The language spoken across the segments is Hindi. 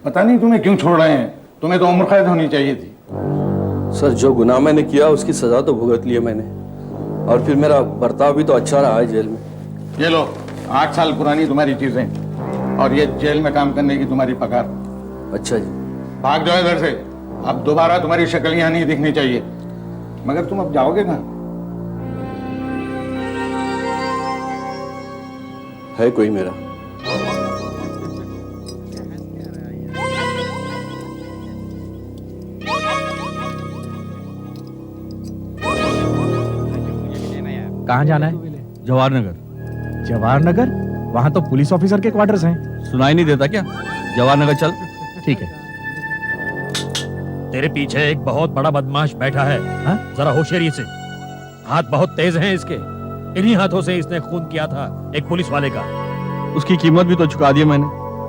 पता नहीं तुम्हें क्यों छोड़ रहे हैं, तुम्हें तो उम्र कैद होनी चाहिए थी। सर, जो गुनाह मैंने किया उसकी सजा तो भुगत ली है मैंने, और फिर मेरा बर्ताव भी तो अच्छा रहा है जेल में। ये लो 8 साल पुरानी तुम्हारी चीजें, और ये जेल में काम करने की तुम्हारी पगार। अच्छा जी। भाग जाओ इधर से, अब दोबारा तुम्हारी शक्ल यहाँ नहीं दिखनी चाहिए। मगर तुम अब जाओगे कहाँ? है कोई मेरा? कहाँ जाना है? जवाहर नगर। जवाहर नगर? वहाँ तो पुलिस ऑफिसर के क्वार्टर्स हैं। सुनाई नहीं देता क्या? जवाहर नगर चल। ठीक है। तेरे पीछे एक बहुत बड़ा बदमाश बैठा है, हाँ? जरा होशियारी से। हाथ बहुत तेज हैं इसके, इन्हीं हाथों से इसने खून किया था एक पुलिस वाले का। उसकी कीमत भी तो चुका दी मैंने,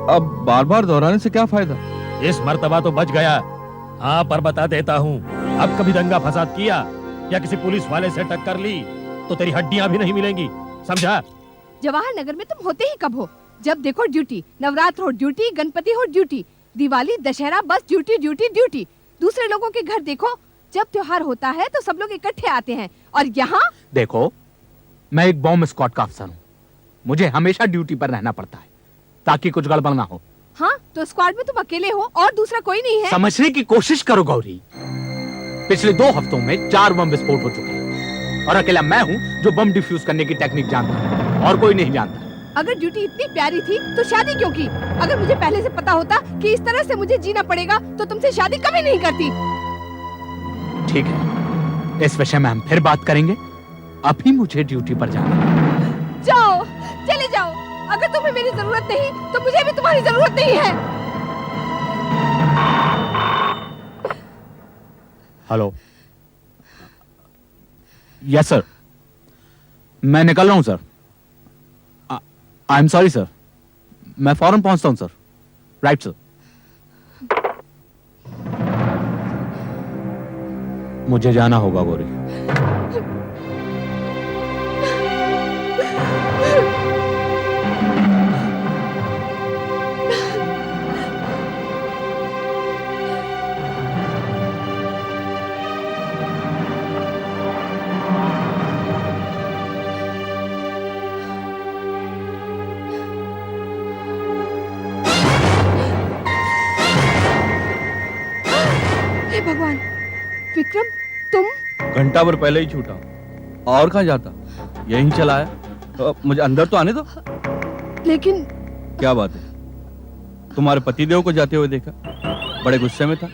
अब बार बार दोहराने से क्या फायदा? इस मर्तबा तो बच गया। हाँ, पर बता देता हूँ, अब कभी दंगा फसाद किया या किसी पुलिस वाले से टक्कर ली तो तेरी हड्डियां भी नहीं मिलेंगी, समझा? जवाहर नगर में तुम होते ही कब हो? जब देखो ड्यूटी, नवरात्र हो ड्यूटी, गणपति हो ड्यूटी, दिवाली दशहरा बस ड्यूटी ड्यूटी ड्यूटी। दूसरे लोगों के घर देखो, जब त्योहार होता है तो सब लोग इकट्ठे आते हैं, और यहाँ देखो, मैं एक बॉम्ब स्क्वाड का अफसर हूँ, मुझे हमेशा ड्यूटी पर रहना पड़ता है ताकि कुछ गड़बड़ ना हो। हाँ, तो स्क्वाड में तुम अकेले हो और दूसरा कोई नहीं है। समझने की कोशिश करो गौरी, पिछले 2 हफ्तों में 4 बम विस्फोट हो चुके हैं, और अकेला मैं हूँ जो बम डिफ्यूज करने की टेक्निक जानता हूँ, और कोई नहीं जानता। अगर ड्यूटी इतनी प्यारी थी तो शादी क्यों की? अगर मुझे पहले से पता होता कि इस तरह से मुझे जीना पड़ेगा तो तुमसे शादी कभी नहीं करती। ठीक है, इस विषय में हम फिर बात करेंगे, अभी मुझे ड्यूटी पर जाना है। जाओ, चले जाओ, अगर तुम्हें मेरी जरूरत नहीं तो मुझे भी तुम्हारी जरूरत नहीं है। हेलो। यस सर, मैं निकल रहा हूं sir. I am sorry sir, मैं फौरन पहुंचता हूं सर। Right sir. मुझे जाना होगा गौरी। हे भगवान, विक्रम तुम? घंटा भर पहले ही छूटा, और कहाँ जाता? यहीं चला आया, तो मुझे अंदर तो आने दो। लेकिन क्या बात है, तुम्हारे पतिदेव को जाते हुए देखा, बड़े गुस्से में था।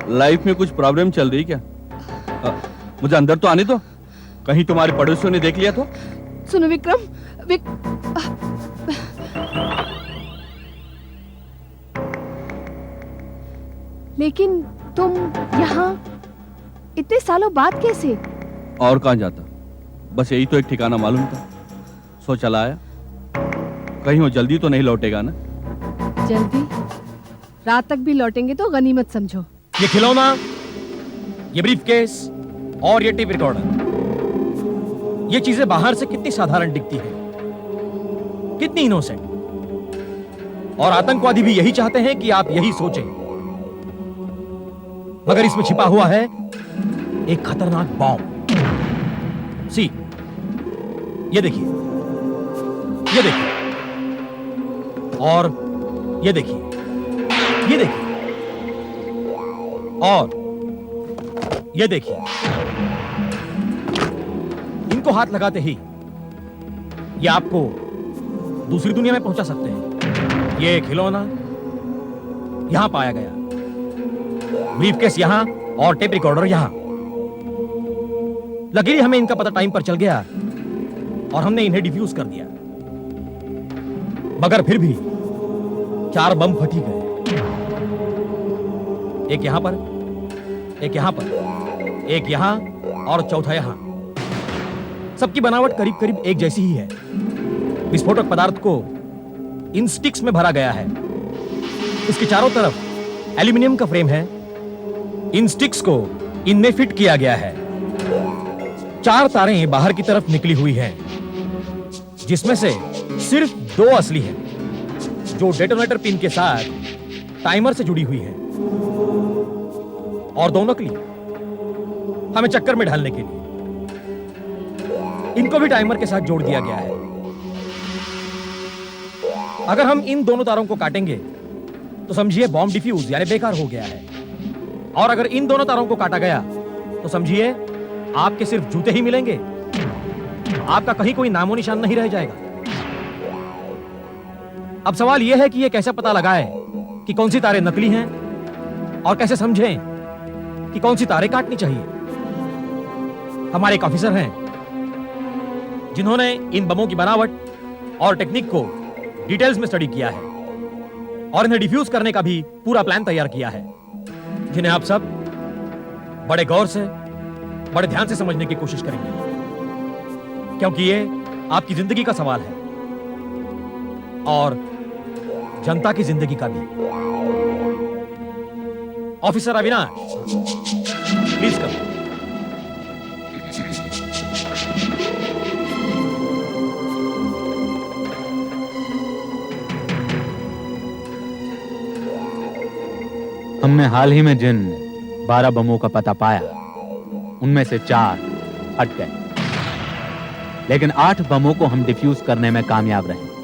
लाइफ में कुछ प्रॉब्लम चल रही क्या? मुझे अंदर तो आने दो, कहीं तुम्हारे पड़ोसियों ने देख लिया तो। सुनो विक्रम, लेकिन तुम यहाँ इतने सालों बाद कैसे? और कहाँ जाता, बस यही तो एक ठिकाना मालूम था, सो चला आया। कहीं वो जल्दी तो नहीं लौटेगा ना? जल्दी? रात तक भी लौटेंगे तो गनीमत समझो। ये खिलौना, ये ब्रीफकेस और ये टेप रिकॉर्डर, ये चीजें बाहर से कितनी साधारण दिखती है, कितनी इनोसेंट, और आतंकवादी भी यही चाहते हैं कि आप यही सोचें, मगर इसमें छिपा हुआ है एक खतरनाक बॉम्ब। सी, ये देखिए, ये देखिए, और ये देखिए, ये देखिए, और ये देखिए। इनको हाथ लगाते ही ये आपको दूसरी दुनिया में पहुंचा सकते हैं। ये खिलौना यहां पाया गया, ब्रीफकेस यहां और टेप रिकॉर्डर यहां। लकीली हमें इनका पता टाइम पर चल गया और हमने इन्हें डिफ्यूज कर दिया, मगर फिर भी 4 बम फटी गए, एक यहां पर, एक यहां पर, एक यहां और चौथा यहां। सबकी बनावट करीब करीब एक जैसी ही है। विस्फोटक पदार्थ को इन स्टिक्स में भरा गया है। इसके चारों तरफ एल्यूमिनियम का फ्रेम है। इन स्टिक्स को इनमें फिट किया गया है। 4 तारें बाहर की तरफ निकली हुई हैं, जिसमें से सिर्फ 2 असली हैं, जो डेटोनेटर पिन के साथ टाइमर से जुड़ी हुई हैं और दो नकली हमें चक्कर में ढालने के लिए। इनको भी टाइमर के साथ जोड़ दिया गया है। अगर हम इन दोनों तारों को काटेंगे तो समझिए बॉम्ब डिफ्यूज यानी बेकार हो गया है, और अगर इन दोनों तारों को काटा गया तो समझिए आपके सिर्फ जूते ही मिलेंगे, आपका कहीं कोई नामो निशान नहीं रह जाएगा। अब सवाल यह है कि यह कैसे पता लगाए कि कौन सी तारें नकली हैं और कैसे समझें कि कौन सी तारें काटनी चाहिए। हमारे एक ऑफिसर हैं जिन्होंने इन बमों की बनावट और टेक्निक को डिटेल्स में स्टडी किया है और इन्हें डिफ्यूज करने का भी पूरा प्लान तैयार किया है, जिन्हें आप सब बड़े गौर से, बड़े ध्यान से समझने की कोशिश करेंगे, क्योंकि ये आपकी जिंदगी का सवाल है और जनता की जिंदगी का भी। Officer Avinash, please come. हमने हाल ही में जिन 12 बमों का पता पाया उनमें से 4 हट गए, लेकिन 8 बमों को हम डिफ्यूज करने में कामयाब रहे।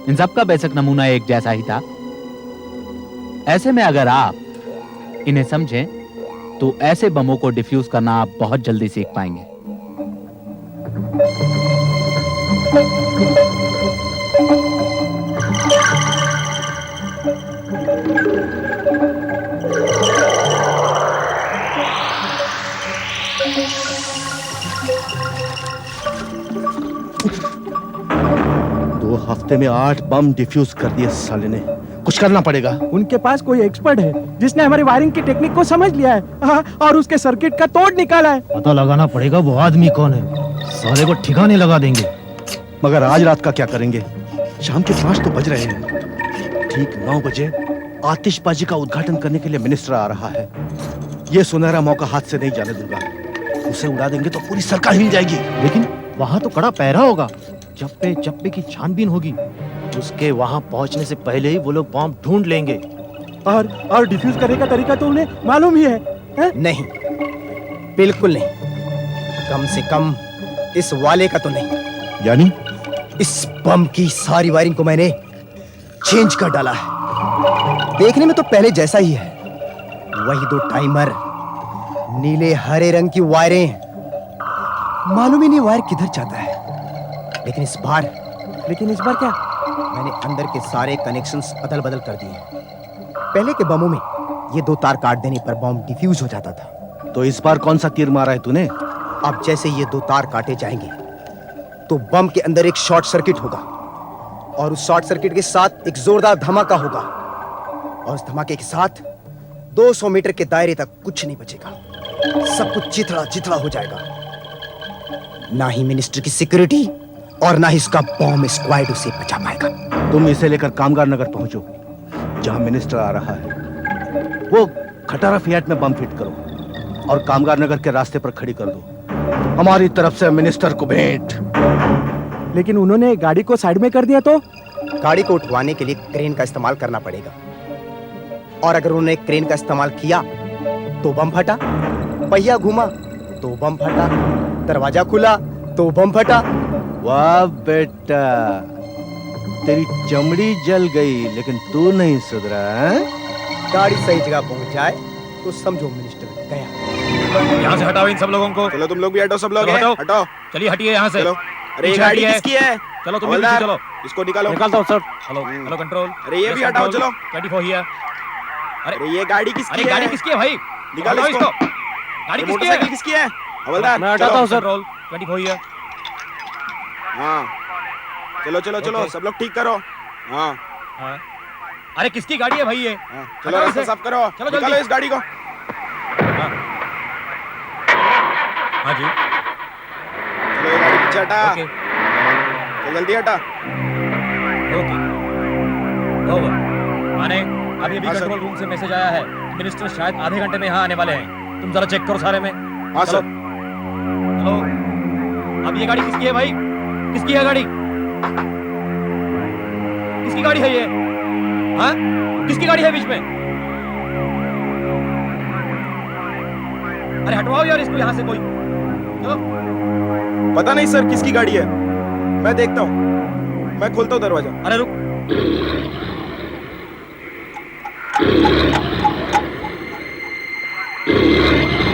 इन सबका बेसिक नमूना एक जैसा ही था। ऐसे में अगर आप इन्हें समझें तो ऐसे बमों को डिफ्यूज करना आप बहुत जल्दी सीख पाएंगे। दो हफ्ते में 8 बम डिफ्यूज कर दिए साले ने। कुछ करना पड़ेगा। उनके पास कोई एक्सपर्ट है जिसने हमारी वायरिंग की टेक्निक को समझ लिया है, हाँ, और उसके सर्किट का तोड़ निकाला है। पता लगाना पड़ेगा वो आदमी कौन है, साले को ठिकाने लगा देंगे। मगर आज रात का क्या करेंगे? शाम के 5 तो बज रहे हैं। ठीक 9 बजे आतिशबाजी का उद्घाटन करने के लिए मिनिस्टर आ रहा है। ये सुनहरा मौका हाथ से नहीं जाने दूंगा। उसे उड़ा देंगे तो पूरी सरकार हिल जाएगी। लेकिन वहाँ तो कड़ा पहरा होगा, चप्पे चप्पे की छानबीन होगी। उसके वहाँ पहुँचने से पहले ही वो लोग बॉम्ब ढूंढ लेंगे। और डिफ्यूज करने का तरीका तो उन्हें मालूम ही है? नहीं, बिल्कुल नहीं। कम से कम इस वाले का तो नहीं। यानी इस बम की सारी वायरिंग को मैंने चेंज कर डाला है। देखने में तो पहले जैसा ही है, वही 2 टाइमर, नीले हरे रंग की वायरें। मालूम ही नहीं वायर किधर जाता है। लेकिन इस बार क्या? मैंने अंदर के सारे कनेक्शंस अदल बदल कर दिए। पहले के बमों में ये 2 तार काट देने पर बम डिफ्यूज हो जाता था। तो इस बार कौन सा तीर मारा है तूने? अब जैसे ये 2 तार काटे जाएंगे तो बम के अंदर एक शॉर्ट सर्किट होगा, और उस शॉर्ट सर्किट के साथ एक जोरदार धमाका होगा, और उस धमाके के साथ 200 मीटर के दायरे तक कुछ नहीं बचेगा। सब कुछ चिथड़ा चिथड़ा हो जाएगा। ना ही मिनिस्टर की सिक्योरिटी और ना ही इसका बॉम्ब स्क्वाड उसे बचा पाएगा। तुम इसे लेकर कामगार नगर पहुंचो, जहां मिनिस्टर आ रहा है। वो खटारा फियाट में बम फिट करो और कामगार नगर के रास्ते पर खड़ी कर दो। हमारी तरफ से मिनिस्टर को भेंट। लेकिन उन्होंने गाड़ी को साइड में कर दिया तो? गाड़ी को उठवाने के लिए क्रेन का इस्तेमाल करना पड़ेगा, और अगर उन्होंने क्रेन का इस्तेमाल किया तो बम फटा, पहिया घूमा तो बम फटा, दरवाजा खुला तो बम फटा। वाह बेटा, तेरी चमड़ी जल गई लेकिन तू नहीं सुधरा है? गाड़ी सही जगह पहुंच जाए तो समझो मिनिस्टर गया। यहाँ से हटाओ इन सब लोगों को। चलो तुम लोग भी हटो, सब लोग चलो, हटाओ। चलिए हटिए यहाँ से। अरे ये गाड़ी किसकी है? चलो तुम भी पीछे चलो। इसको निकालो। निकालता हूँ सर। Hello hello control. अरे ये भी हटाओ, चलो। 24 हियर। अरे ये गाड़ी किसकी अरे है? गाड़ी किसकी है भाई? निकालो हटाओ इसको। गाड़ी किसकी है? मोटरसाइकिल किसकी है? हवलदार मैं हटाता हूँ सर। Control 24 here. हाँ चलो चलो चलो, Okay. सब लोग ठीक करो। हाँ हाँ। अरे किसकी गाड़ी है भाई ये? हाँ, चलो हटाओ रास्ता इसे। साफ करो। चलो निकालो जल्दी। इस गाड़ी को। हाँ हाँ जी। चलो ये गाड़ी पीछे हटा। ओके चल जल्दी हटा। Okay over. माने अभी अभी हाँ, सर। कंट्रोल रूम से मैसेज आया है, मिनिस्टर शायद आधे घंटे में यहाँ आने वाले हैं। तुम जरा चेक करो सारे में। हाँ चलो। सर। हेलो, अब ये गाड़ी किसकी है भाई? किसकी है गाड़ी? किसकी गाड़ी है ये? हाँ? किसकी गाड़ी है बीच में? अरे हटवाओ यार इसको यहां से कोई। चलो। पता नहीं सर किसकी गाड़ी है, मैं देखता हूँ, मैं खोलता हूँ दरवाजा। अरे रुक,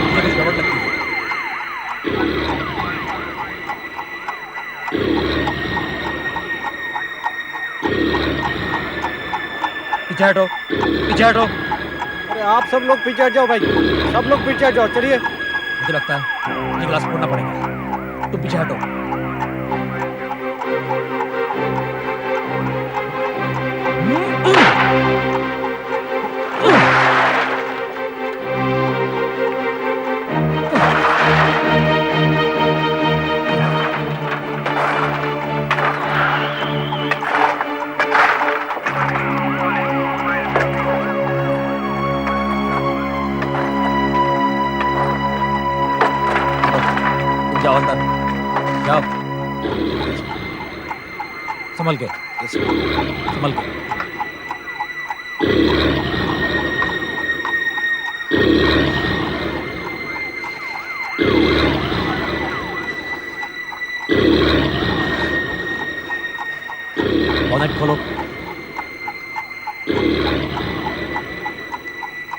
मुझे कुछ गड़बड़ लगती है। पीछे हटो, पीछे हटो। अरे आप सब लोग पीछे हट जाओ भाई, सब लोग पीछे हट जाओ, चलिए। मुझे लगता है ये ग्लास फोड़ना पड़ेगा। तुम पीछे हटो। जाओ अंदर, जाओ। संभल के, संभल के। बोनेट खोलो,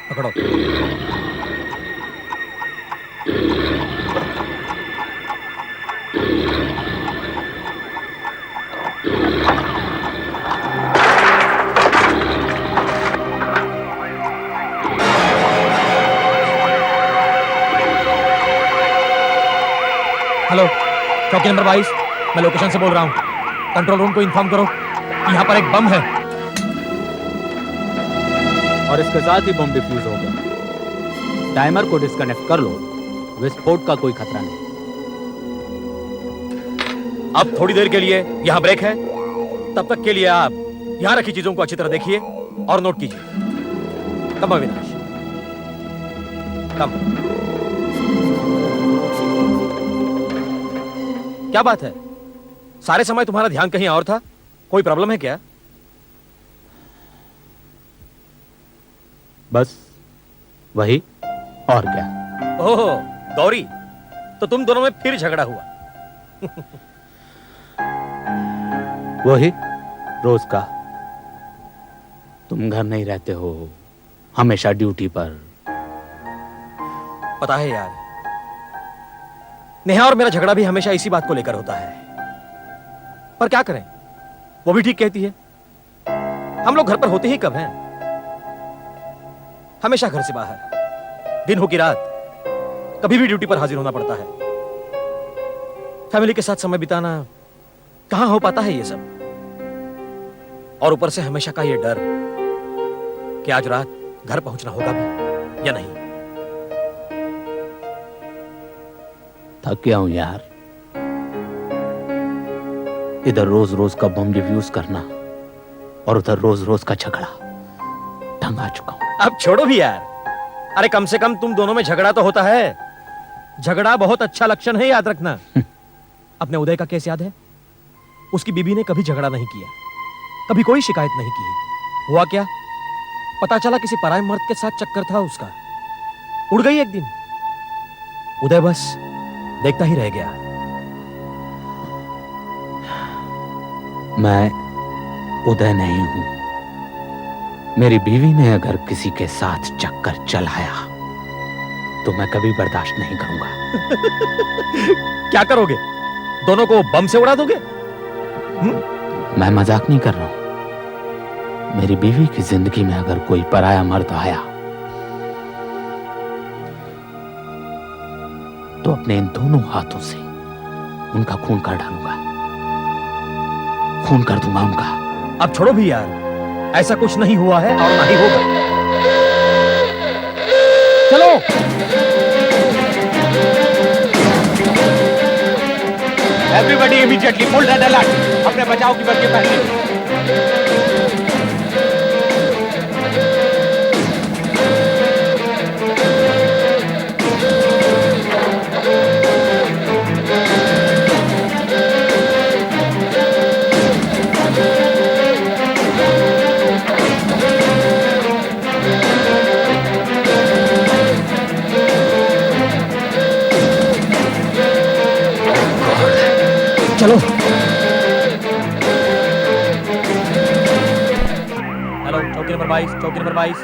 पकड़ो। हेलो, चौकी नंबर 22, मैं लोकेशन से बोल रहा हूँ। कंट्रोल रूम को इन्फॉर्म करो कि यहाँ पर एक बम है। और इसके साथ ही बम डिफ्यूज हो गया। टाइमर को डिस्कनेक्ट कर लो, विस्फोट का कोई खतरा नहीं। अब थोड़ी देर के लिए यहाँ ब्रेक है, तब तक के लिए आप यहाँ रखी चीजों को अच्छी तरह देखिए और नोट कीजिए। कम अविनाश, कम। क्या बात है, सारे समय तुम्हारा ध्यान कहीं और था? कोई प्रॉब्लम है क्या? बस वही, और क्या। ओह गौरी, तो तुम दोनों में फिर झगड़ा हुआ। वही रोज का। तुम घर नहीं रहते हो, हमेशा ड्यूटी पर। पता है यार, नेहा और मेरा झगड़ा भी हमेशा इसी बात को लेकर होता है। पर क्या करें, वो भी ठीक कहती है। हम लोग घर पर होते ही कब हैं? हमेशा घर से बाहर, दिन हो कि रात, कभी भी ड्यूटी पर हाजिर होना पड़ता है। फैमिली के साथ समय बिताना कहां हो पाता है ये सब। और ऊपर से हमेशा का ये डर कि आज रात घर पहुंचना होगा भी या नहीं। थक गया हूं यार, इधर रोज रोज का बम डिफ्यूज करना और उधर रोज रोज का झगड़ा। तंग आ चुका हूं। अब छोड़ो भी यार, अरे कम से कम तुम दोनों में झगड़ा तो होता है। झगड़ा बहुत अच्छा लक्षण है, याद रखना। अपने उदय का केस याद है? उसकी बीबी ने कभी झगड़ा नहीं किया, कभी कोई शिकायत नहीं की। हुआ क्या, पता चला किसी पराये मर्द के साथ चक्कर था उसका। उड़ गई एक दिन। उदय बस देखता ही रह गया। मैं उदय नहीं हूं। मेरी बीवी ने अगर किसी के साथ चक्कर चलाया तो मैं कभी बर्दाश्त नहीं करूंगा। क्या करोगे, दोनों को बम से उड़ा दोगे? मैं मजाक नहीं कर रहा हूं। मेरी बीवी की जिंदगी में अगर कोई पराया मर्द आया तो अपने इन दोनों हाथों से उनका खून कर डालूंगा, खून कर दूंगा उनका। अब छोड़ो भी यार, ऐसा कुछ नहीं हुआ है और ना ही होगा। चलो। Everybody immediately full red alert, अपने बचाव की बत्तियां पहने। चलो। हेलो, चौकी नंबर 22, चौकी नंबर 22।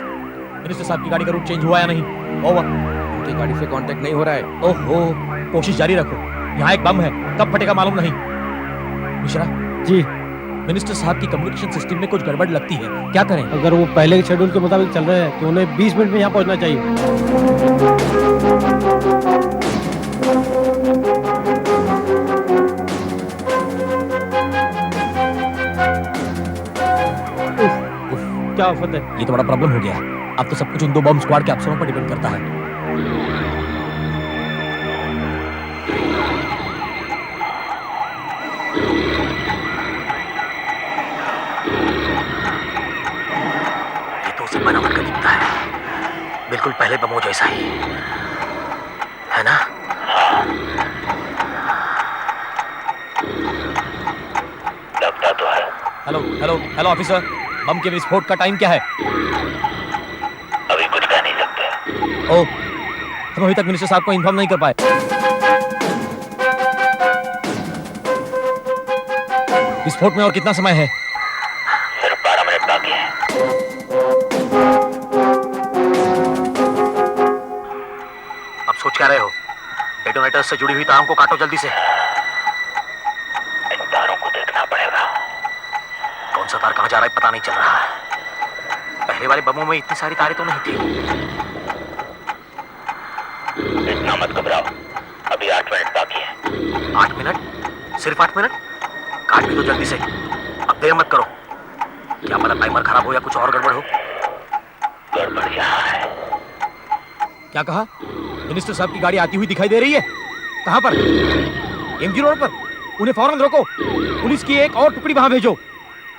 मिनिस्टर साहब की गाड़ी का रूट चेंज हुआ या नहीं? ओवर। उनकी गाड़ी से कांटेक्ट नहीं हो रहा है। ओहो, कोशिश जारी रखो। यहाँ एक बम है, कब फटेगा मालूम नहीं। मिश्रा जी, मिनिस्टर साहब की कम्युनिकेशन सिस्टम में कुछ गड़बड़ लगती है, क्या करें? अगर वो पहले के शेड्यूल के मुताबिक चल रहे हैं तो उन्हें 20 मिनट में यहाँ पहुँचना चाहिए। क्या आफत है? ये तो बड़ा प्रॉब्लम हो गया। अब तो सब कुछ उन 2 बम स्क्वाड के अफसरों पर डिपेंड करता है। ये तो उसी बनावट का दिखता है, बिल्कुल पहले बमों जैसा ही है ना? लगता तो है। हेलो हेलो हेलो ऑफिसर, बम के विस्फोट का टाइम क्या है? अभी कुछ कह नहीं सकते। ओह, हम अभी तक मिनिस्टर साहब को इन्फॉर्म नहीं कर पाए। विस्फोट में और कितना समय है? सिर्फ 12 मिनट बाकी है। अब सोच क्या रहे हो? डेटोनेटर से जुड़ी हुई तारों को काटो जल्दी से। इन तारों को देखना पड़ेगा। कौन सा तार कहां जा रहा है पता नहीं चल रहा है। पहले वाले बमों में इतनी सारी तारें तो नहीं थी। इतना मत घबराओ, अभी 8 मिनट बाकी है। 8 मिनट? सिर्फ 8 मिनट? काट भी दो जल्दी से, अब देर मत करो। क्या पता टाइमर खराब हो या कुछ और गड़बड़ हो। गड़बड़ यहाँ है। क्या कहा? मिनिस्टर साहब की गाड़ी आती हुई दिखाई दे रही है? कहां पर? एमजी रोड पर। उन्हें फौरन रोको। पुलिस की एक और टुकड़ी वहां भेजो।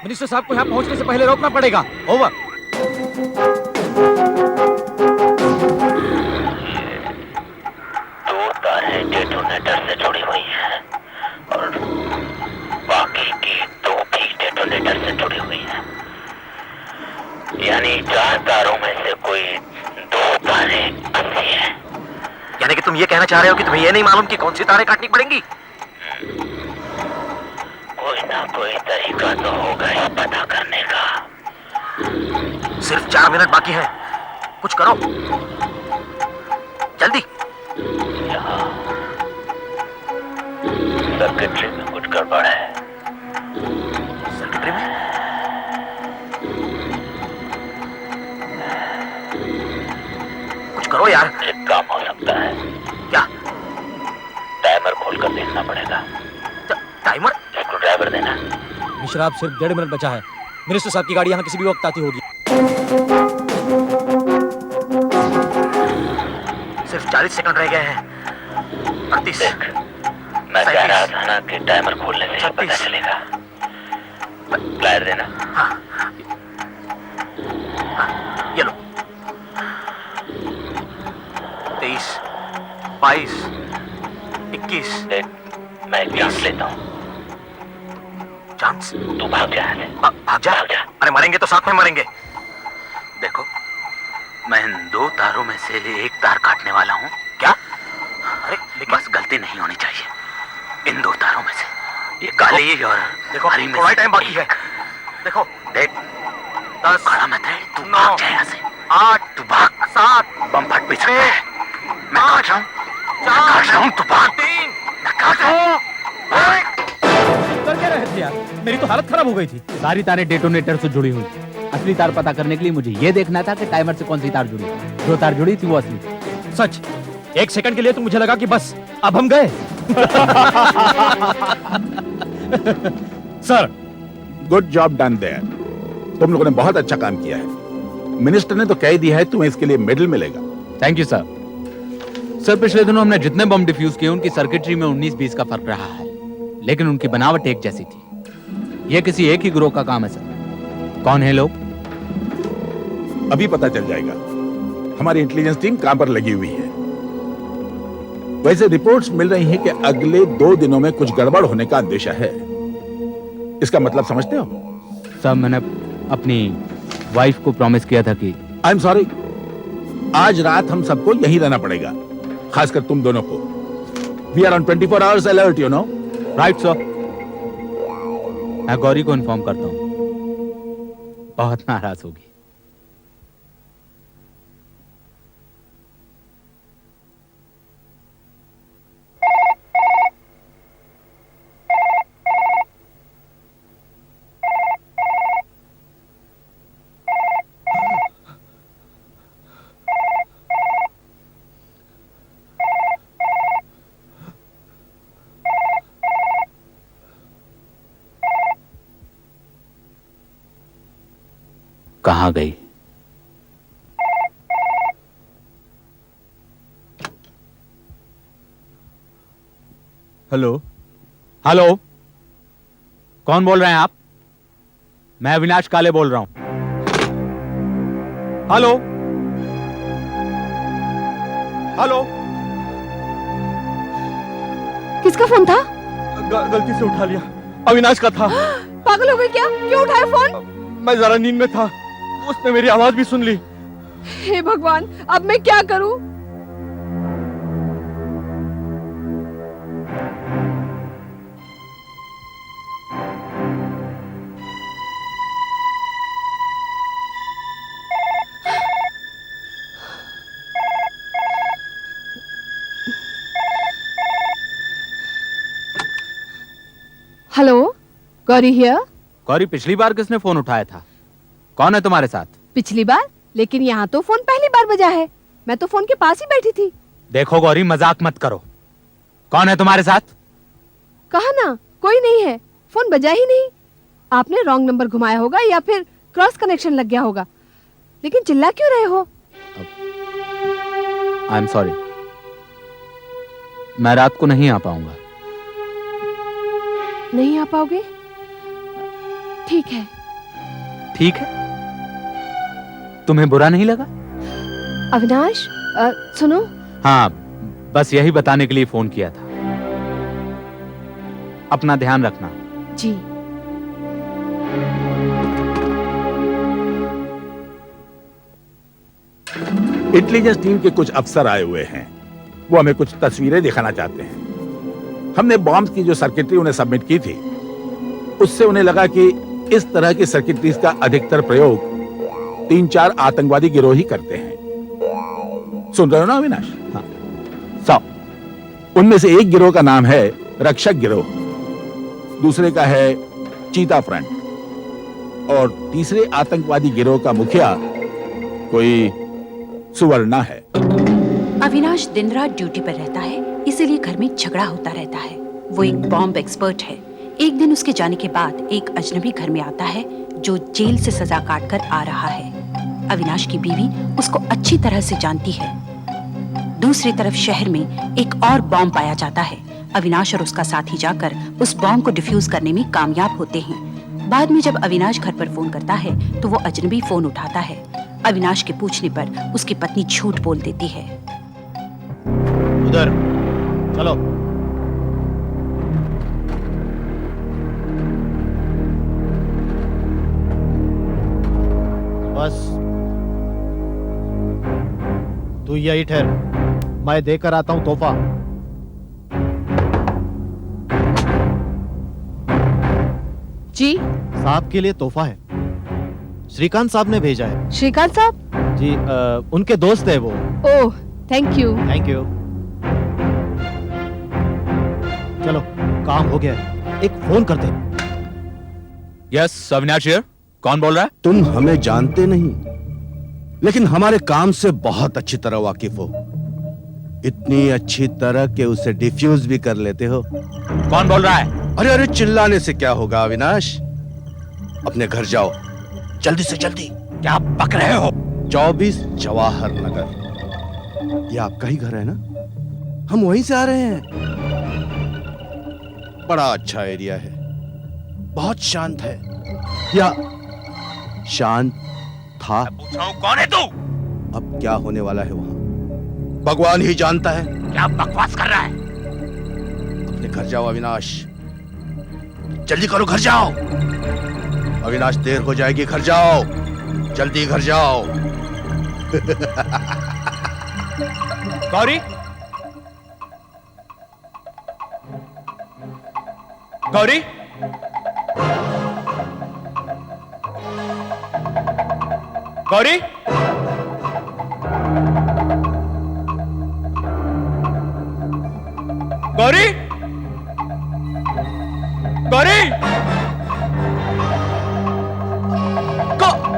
मिनिस्टर साहब को यहाँ पहुंचने से पहले रोकना पड़ेगा। ओवर। दो तारें डेटोनेटर से जुड़ी हुई हैं और बाकी की 2 भी डेटोनेटर से जुड़ी हुई हैं। यानी 4 तारों में से कोई 2 तारें असली हैं। यानी कि तुम ये कहना चाह रहे हो कि तुम्हें ये नहीं मालूम कि कौन सी तारें काटनी पड़ेंगी? कोई ना कोई तरीका तो होगा ही पता करने का। सिर्फ 4 मिनट बाकी हैं, कुछ करो जल्दी। सर्किटरी में कुछ गड़बड़ है। सर्किटरी में? कुछ करो यार। एक काम हो सकता है। क्या? टाइमर खोलकर देखना पड़ेगा। टाइमर? स्क्रू ड्राइवर देना। मिश्रा, अब सिर्फ 1.5 मिनट बचा है। मिनिस्टर साहब की गाड़ी यहाँ किसी भी वक्त आती होगी। सिर्फ 40 सेकंड रह गए हैं। 38। मैं कह रहा था ना कि टाइमर खोलने से पता चलेगा। प्लायर देना। हाँ। ये लो। 23, 22, 21। मैं चांस लेता हूँ। चांस? तू भाग जा। भाग जा। अरे मरेंगे तो साथ में मरेंगे। देखो, मैं इन 2 तारों में से एक तार काटने वाला हूँ। क्या? अरे बस गलती नहीं होनी चाहिए। इन 2 तारों में से ये काली और देखो थोड़ा टाइम बाकी है। देखो देख, 10 खड़ा मत है, तू भाग जा यहाँ से। 8, तू भाग। 7, बम फट भी सकता है। मैं काट रहा हूँ, 4, तू भाग। 3, मैं काट रहा हूँ। कर क्या रहे थे यार? मेरी तो हालत खराब हो गई थी। सारी तारें डेटोनेटर से जुड़ी हुई। असली तार पता करने के लिए मुझे ये देखना था कि टाइमर से कौन सी तार जुड़ी। जो तार जुड़ी थी वो असली थी। सच? 1 सेकंड के लिए तो मुझे लगा कि बस अब हम गए। Sir, good job done there. तुम लोगों ने बहुत अच्छा काम किया है। मिनिस्टर ने तो कह दिया है तुम्हें इसके लिए मेडल मिलेगा। Thank you sir. सर, पिछले दिनों हमने जितने बम डिफ्यूज किए उनकी सर्किटरी में 19-20 का फर्क रहा है, लेकिन उनकी बनावट एक जैसी थी। यह किसी एक ही ग्रोह का काम है सर। कौन है लोग? अभी पता चल जाएगा। हमारी इंटेलिजेंस टीम काम पर लगी हुई है। वैसे रिपोर्ट्स मिल रही हैं कि अगले 2 दिनों में कुछ गड़बड़ होने का अंदेशा है। इसका मतलब समझते हो? सर, मैंने अपनी वाइफ को प्रॉमिस किया था कि आई एम सॉरी, आज रात हम सबको यहीं रहना पड़ेगा, खासकर तुम दोनों को। We are on 24 hours alert, you know. Right sir. मैं गौरी को इन्फॉर्म करता हूँ, बहुत नाराज होगी। कहाँ गई? हेलो। हेलो, कौन बोल रहे हैं आप? मैं अविनाश काले बोल रहा हूं। Hello hello. किसका फोन था? गलती से उठा लिया, अविनाश का था। पागल हो गए क्या? क्यों उठाया फोन? मैं जरा नींद में था, उसने मेरी आवाज भी सुन ली। हे भगवान, अब मैं क्या करूं? Hello, Gauri here. गौरी, पिछली बार किसने फोन उठाया था? कौन है तुम्हारे साथ? पिछली बार? लेकिन यहाँ तो फोन पहली बार बजा है। मैं तो फोन के पास ही बैठी थी। देखो गौरी, मजाक मत करो। कौन है तुम्हारे साथ? कहा ना, कोई नहीं है। फोन बजा ही नहीं। आपने रॉन्ग नंबर घुमाया होगा या फिर क्रॉस कनेक्शन लग गया होगा। लेकिन चिल्ला क्यों रहे हो? आई एम सॉरी, मैं रात को नहीं आ पाऊंगा। नहीं आ पाओगे? ठीक है। ठीक है? तुम्हें बुरा नहीं लगा? अविनाश, सुनो। हाँ, बस यही बताने के लिए फोन किया था। अपना ध्यान रखना। जी। इंटेलिजेंस टीम के कुछ अफसर आए हुए हैं। वो हमें कुछ तस्वीरें दिखाना चाहते हैं। हमने बॉम्ब की जो सर्किटरी उन्हें सबमिट की थी, उससे उन्हें लगा कि इस तरह की सर्किटरीज का अधिकतर प्रयोग 3-4 आतंकवादी गिरोह ही करते हैं। सुन रहे हो ना अविनाश? हाँ। उनमें से एक गिरोह का नाम है रक्षक गिरोह, दूसरे का है चीता फ्रंट और तीसरे आतंकवादी गिरोह का मुखिया कोई सुवर्णा है। अविनाश दिन रात ड्यूटी पर रहता है, इसीलिए घर में झगड़ा होता रहता है। वो एक बॉम्ब एक्सपर्ट है। एक दिन उसके जाने के बाद एक अजनबी घर में आता है जो जेल से सजा काट कर आ रहा है। अविनाश की बीवी उसको अच्छी तरह से जानती है। दूसरी तरफ शहर में एक और बॉम्ब पाया जाता है। अविनाश और उसका साथी जाकर उस बॉम्ब को डिफ्यूज करने में कामयाब होते हैं। बाद में जब अविनाश घर पर फोन करता है तो वो अजनबी फोन उठाता है। अविनाश के पूछने पर उसकी पत्नी झूठ बोल देती है। उधर चलो। बस तू यही ठहर, मैं देकर आता हूं तोहफा। जी साहब के लिए तोहफा है, श्रीकांत साहब ने भेजा है। श्रीकांत साहब? जी उनके दोस्त है वो। ओह, थैंक यू। Thank you. चलो काम हो गया है, एक फोन करते हैं। Yes, Avinash here. कौन बोल रहा है? तुम हमें जानते नहीं, लेकिन हमारे काम से बहुत अच्छी तरह वाकिफ हो। इतनी अच्छी तरह के उसे डिफ्यूज भी कर लेते हो। कौन बोल रहा है? अरे अरे, चिल्लाने से क्या होगा अविनाश, अपने घर जाओ जल्दी से जल्दी। क्या बक रहे हो? 24 जवाहर नगर, ये आपका ही घर है ना? हम वहीं से आ रहे हैं। बड़ा अच्छा एरिया है, बहुत शांत है। या शांत था? पूछा हूं, कौन है तू? अब क्या होने वाला है वहां भगवान ही जानता है। क्या बकवास कर रहा है? अपने घर जाओ अविनाश, जल्दी करो, घर जाओ। अविनाश देर हो जाएगी, घर जाओ जल्दी, घर जाओ। गौरी, गौरी, गौरी, गौरी, गौरी, गौरी।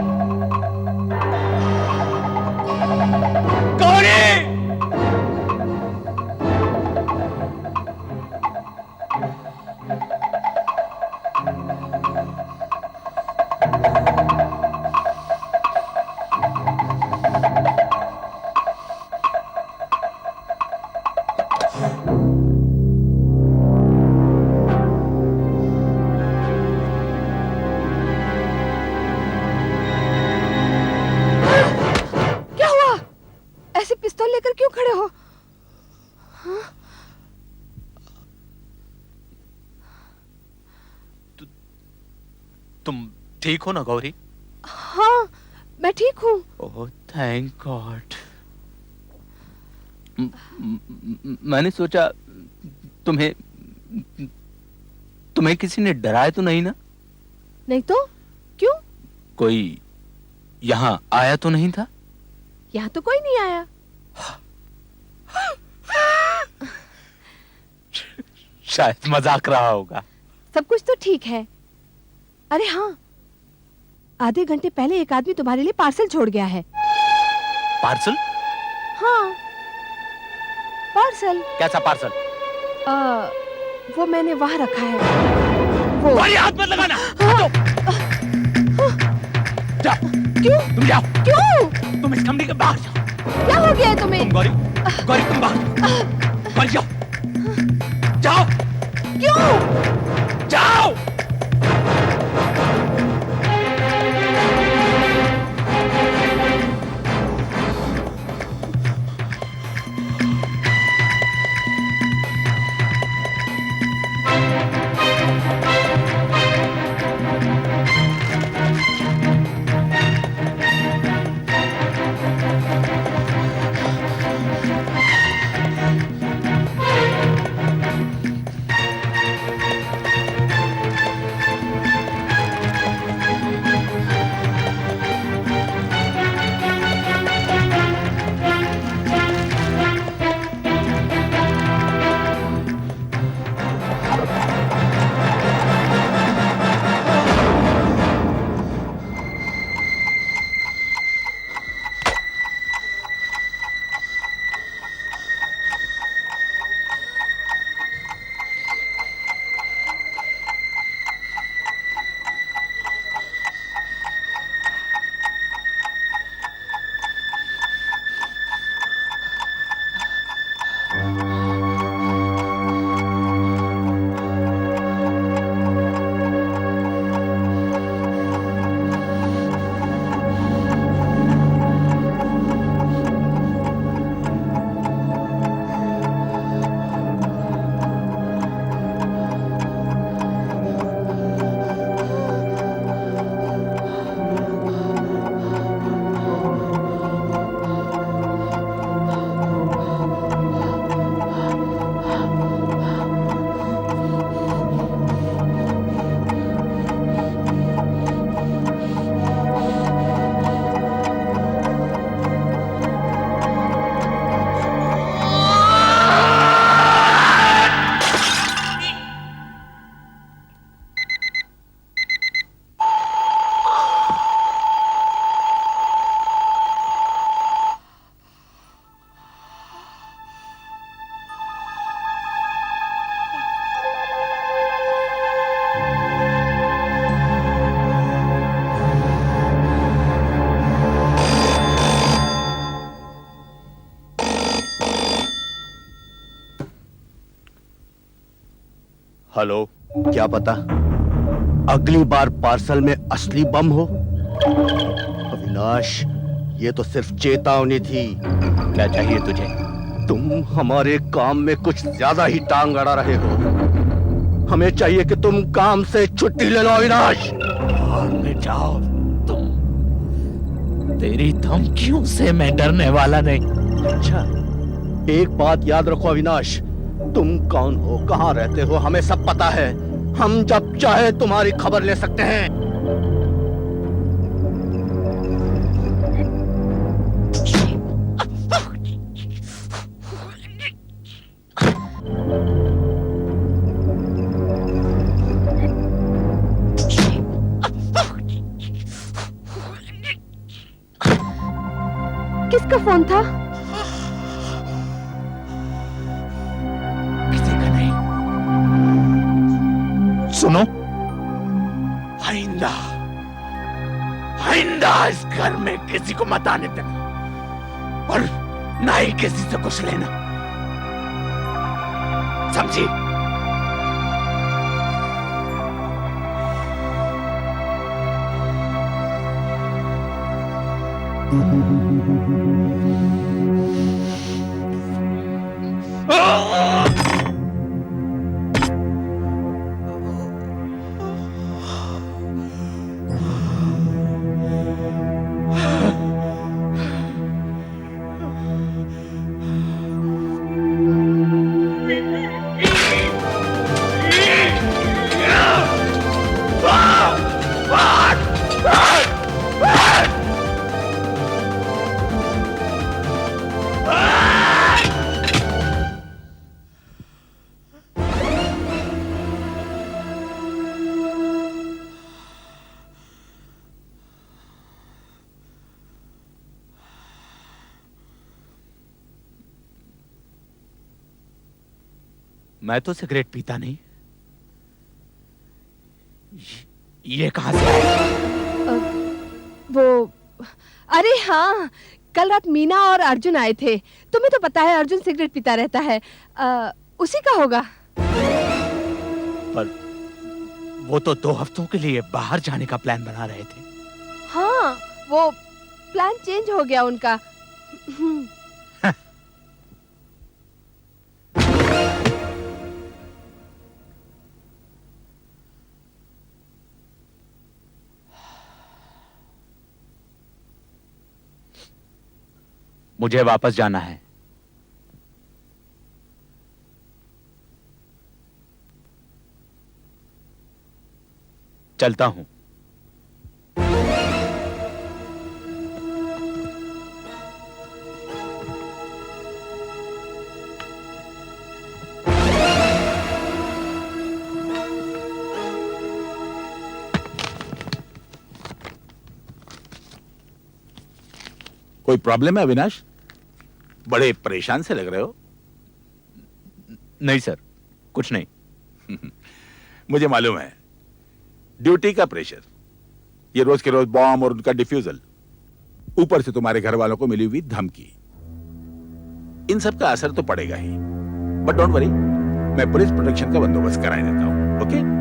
क्या हुआ? ऐसे पिस्तौल लेकर क्यों खड़े हो? हाँ? तुम ठीक हो ना गौरी? हाँ, मैं ठीक हूँ। Oh thank God. मैंने सोचा तुम्हें किसी ने डराया तो नहीं ना? नहीं तो क्यों? कोई यहाँ आया तो नहीं था? यहाँ तो कोई नहीं आया। शायद मजाक रहा होगा। सब कुछ तो ठीक है। अरे हाँ, आधे घंटे पहले एक आदमी तुम्हारे लिए पार्सल छोड़ गया है। पार्सल? हाँ, पार्सल। कैसा पार्सल? वो मैंने वहां रखा है। वो हाथ मत लगाना। जाओ। क्यों? तुम जाओ। क्यों? तुम इस कमरे के बाहर जाओ। क्या हो गया है तुम्हें? गौरी, गौरी तुम बाहर जाओ। जाओ। क्यों? जाओ। हेलो, क्या पता अगली बार पार्सल में असली बम हो। अविनाश, ये तो सिर्फ चेतावनी थी। क्या चाहिए तुझे? तुम हमारे काम में कुछ ज्यादा ही टांग अड़ा रहे हो। हमें चाहिए कि तुम काम से छुट्टी ले लो अविनाश। और में जाओ तुम। तेरी धमकियों से मैं डरने वाला नहीं। अच्छा, एक बात याद रखो अविनाश, तुम कौन हो, कहाँ रहते हो, हमें सब पता है। हम जब चाहे तुम्हारी खबर ले सकते हैं। किसका फोन था? किसी का नहीं। सुनो, आइंदा आइंदा इस घर में किसी को मत आने देना और ना ही किसी से कुछ लेना, समझी? मैं तो सिगरेट पीता नहीं। ये कहां से आया? वो अरे हाँ, कल रात मीना और अर्जुन आए थे। तुम्हें तो पता है अर्जुन सिगरेट पीता रहता है। उसी का होगा। पर वो तो 2 हफ्तों के लिए बाहर जाने का प्लान बना रहे थे। हाँ, वो प्लान चेंज हो गया उनका। मुझे वापस जाना है। चलता हूं। कोई प्रॉब्लम है अविनाश? बड़े परेशान से लग रहे हो। नहीं सर, कुछ नहीं। मुझे मालूम है, ड्यूटी का प्रेशर, ये रोज के रोज बॉम्ब और उनका डिफ्यूजल, ऊपर से तुम्हारे घर वालों को मिली हुई धमकी, इन सब का असर तो पड़ेगा ही। बट डोंट वरी, मैं पुलिस प्रोटेक्शन का बंदोबस्त कराए देता हूं। ओके?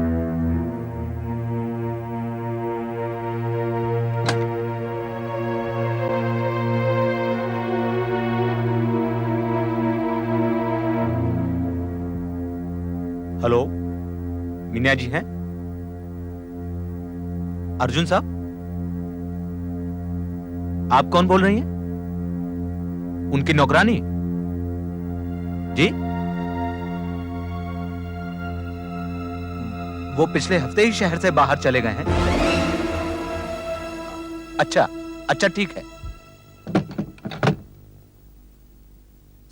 हेलो, मीना जी हैं? अर्जुन साहब, आप कौन बोल रही हैं? उनकी नौकरानी? जी? वो पिछले हफ्ते ही शहर से बाहर चले गए हैं। अच्छा, अच्छा ठीक है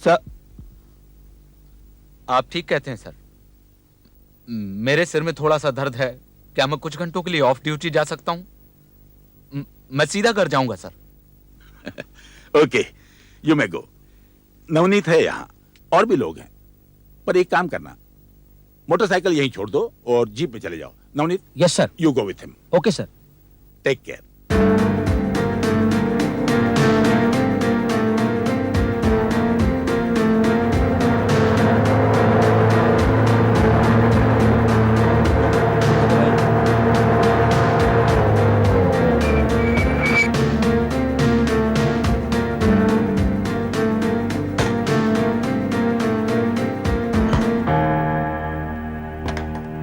सर। आप ठीक कहते हैं सर। मेरे सिर में थोड़ा सा दर्द है। क्या मैं कुछ घंटों के लिए ऑफ ड्यूटी जा सकता हूं? मैं सीधा घर जाऊंगा सर। ओके, यू मे गो। नवनीत है यहां, और भी लोग हैं। पर एक काम करना, मोटरसाइकिल यहीं छोड़ दो और जीप में चले जाओ। Navneet? Yes sir. You go with him. Okay sir. Take care.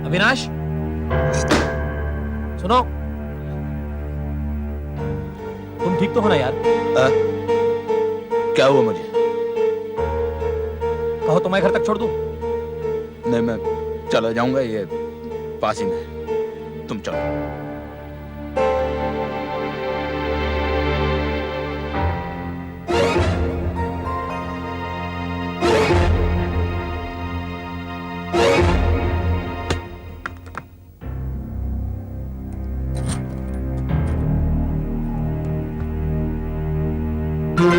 Avinash, सुनो, तुम ठीक तो हो ना यार? क्या हुआ मुझे? कहो तो मैं घर तक छोड़ दूं? नहीं, मैं चला जाऊंगा, ये पास ही में है। तुम चलो। भैया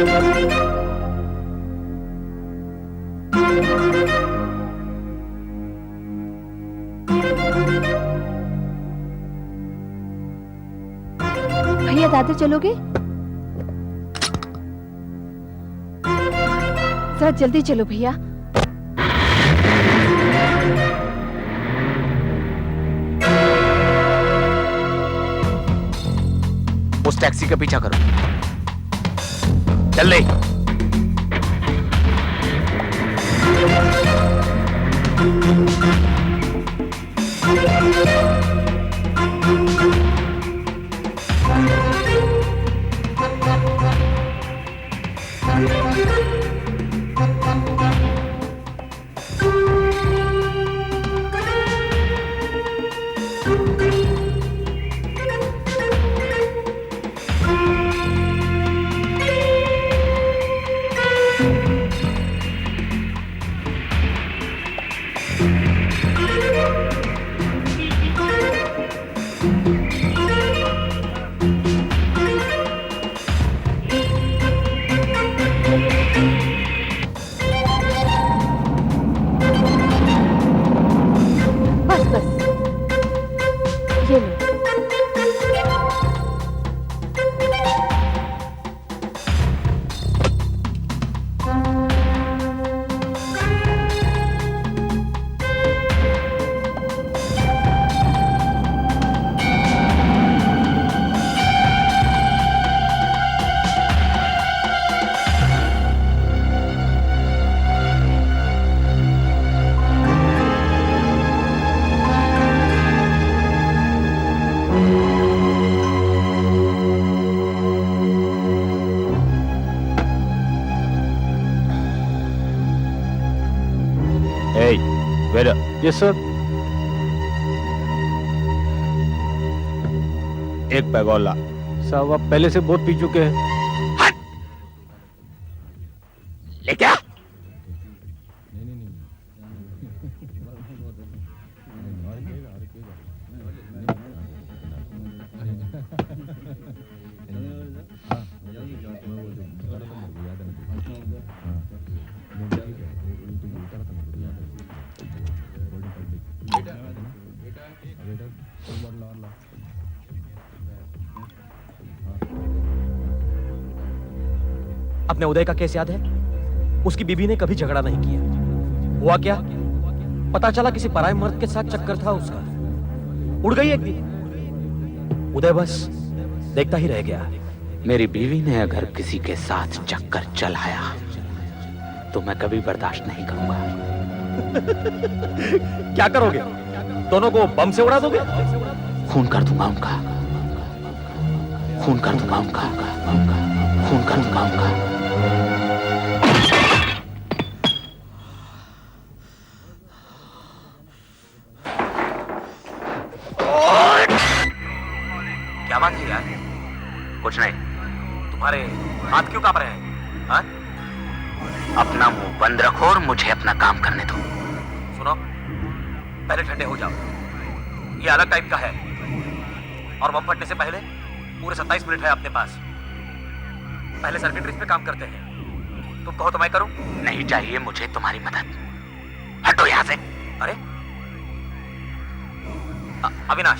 दादर चलोगे? जरा जल्दी चलो भैया। उस टैक्सी का पीछा करो, चल ले। बस बस, ये लो। Hey, waiter. Yes, sir. एक पैग और ला। साहब आप पहले से बहुत पी चुके हैं। ले क्या? अपने उदय का केस याद है? उसकी बीवी ने कभी झगड़ा नहीं किया। हुआ क्या? पता चला किसी पराये मर्द के साथ चक्कर था उसका। उड़ गई एक दिन। उदय बस देखता ही रह गया। मेरी बीवी ने अगर किसी के साथ चक्कर चलाया तो मैं कभी बर्दाश्त नहीं करूंगा। क्या करोगे? दोनों को बम से उड़ा दोगे? खून कर दूंगा उनका, खून कर दूंगा उनका, खून कर दूंगा उनका। क्या बात है यार? कुछ नहीं। तुम्हारे हाथ क्यों कांप रहे हैं? हाँ? अपना मुंह बंद रखो और मुझे अपना काम करने दो। सुनो, पहले ठंडे हो जाओ। ये अलग टाइप का है और बम फटने से पहले पूरे 27 मिनट है अपने पास। पहले सर्किटरीज पे काम करते हैं। तुम कहो तो मैं करूं? नहीं चाहिए मुझे तुम्हारी मदद। हटो यहां से। अरे अविनाश,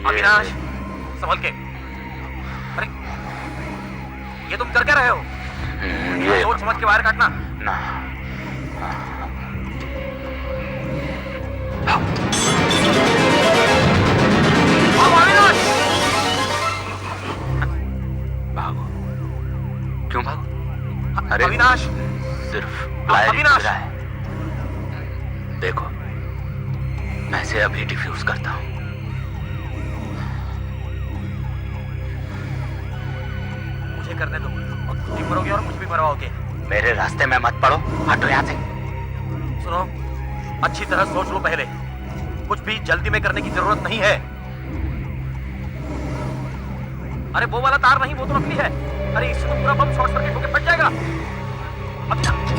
अविनाश संभल के। अरे ये तुम कर क्या रहे हो? सोच समझ के वायर काटना ना। अविनाश भागो। क्यों भागो? अरे अविनाश सिर्फ अविनाश है। देखो मैं इसे अभी डिफ्यूज करता हूं। मुझे करने दो। तुम मरोगे और मुझे भी मरवाओगे। मेरे रास्ते में मत पड़ो। हटो यहां से। सुनो, अच्छी तरह सोच लो पहले। कुछ भी जल्दी में करने की जरूरत नहीं है। अरे वो वाला तार नहीं, वो तो नकली है। अरे इससे तो पूरा बम शॉर्ट सर्किट होकर फट जाएगा।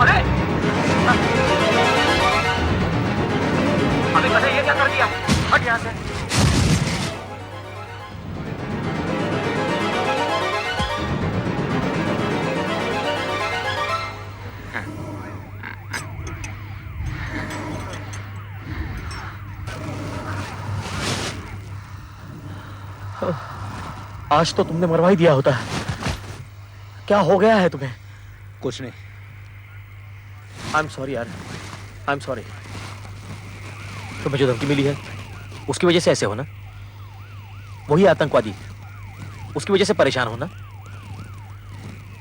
अरे अबे पता ये क्या कर दिया? हट यहां से। आज तो तुमने मरवा ही दिया होता। क्या हो गया है तुम्हें? कुछ नहीं। आई एम सॉरी यार, आई एम सॉरी। तुम्हें जो धमकी मिली है उसकी वजह से ऐसे हो ना? वही आतंकवादी, उसकी वजह से परेशान हो ना?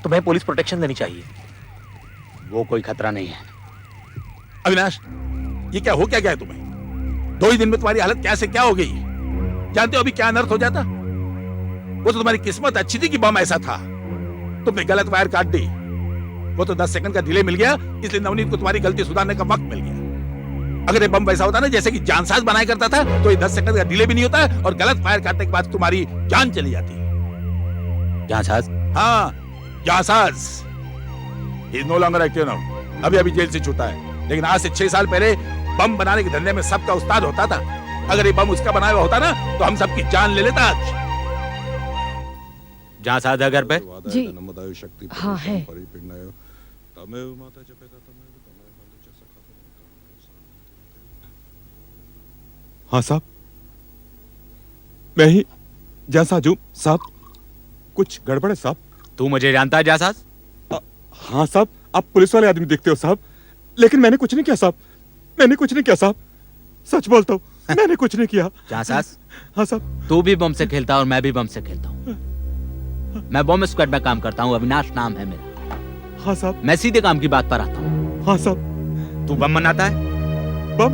तुम्हें पुलिस प्रोटेक्शन देनी चाहिए। वो कोई खतरा नहीं है। अविनाश, ये क्या हो क्या गया है तुम्हें? 2 ही दिन में तुम्हारी हालत क्या से क्या हो गई? जानते हो अभी क्या अनर्थ हो जाता? वो तो तुम्हारी किस्मत अच्छी थी कि बम ऐसा था, तुमने गलत वायर काट दी। वो तो 10 सेकंड का डिले मिल गया, इसलिए नवनीत को तुम्हारी गलती सुधारने का वक्त मिल गया। अगर ये बम वैसा होता ना जैसे कि जानसाज बनाया करता था, तो ये 10 सेकंड का डिले भी नहीं होता और गलत फायर काटने के बाद तुम्हारी जान चली जाती। जानसाज? हाँ, जानसाज। He is no longer active now. अभी जेल से छूटा है, लेकिन आज से 6 साल पहले बम बनाने के धंधे में सबका उस्ताद होता था। अगर ये बम उसका बनाया हुआ होता ना, तो हम सबकी जान ले लेता आज। जानसाज है घर पे? जी हाँ है। हाँ साहब, मैं ही जानसाज हूँ साहब। कुछ गड़बड़ है साहब। तू मुझे जानता है जानसाज? हाँ साहब, आप पुलिस वाले आदमी दिखते हो साहब, लेकिन मैंने कुछ नहीं किया साहब। मैंने कुछ नहीं किया साहब, सच बोलता हूँ, मैंने कुछ नहीं किया। जानसाज? हाँ साहब। तू भी बम से खेलता और मैं भी बम से खेलता हूँ। मैं बम स्क्वाड में काम करता हूँ, अविनाश नाम है मेरा। हाँ साहब। मैं सीधे काम की बात पर आता हूँ। हाँ साहब। तू बम बनाता है? बम?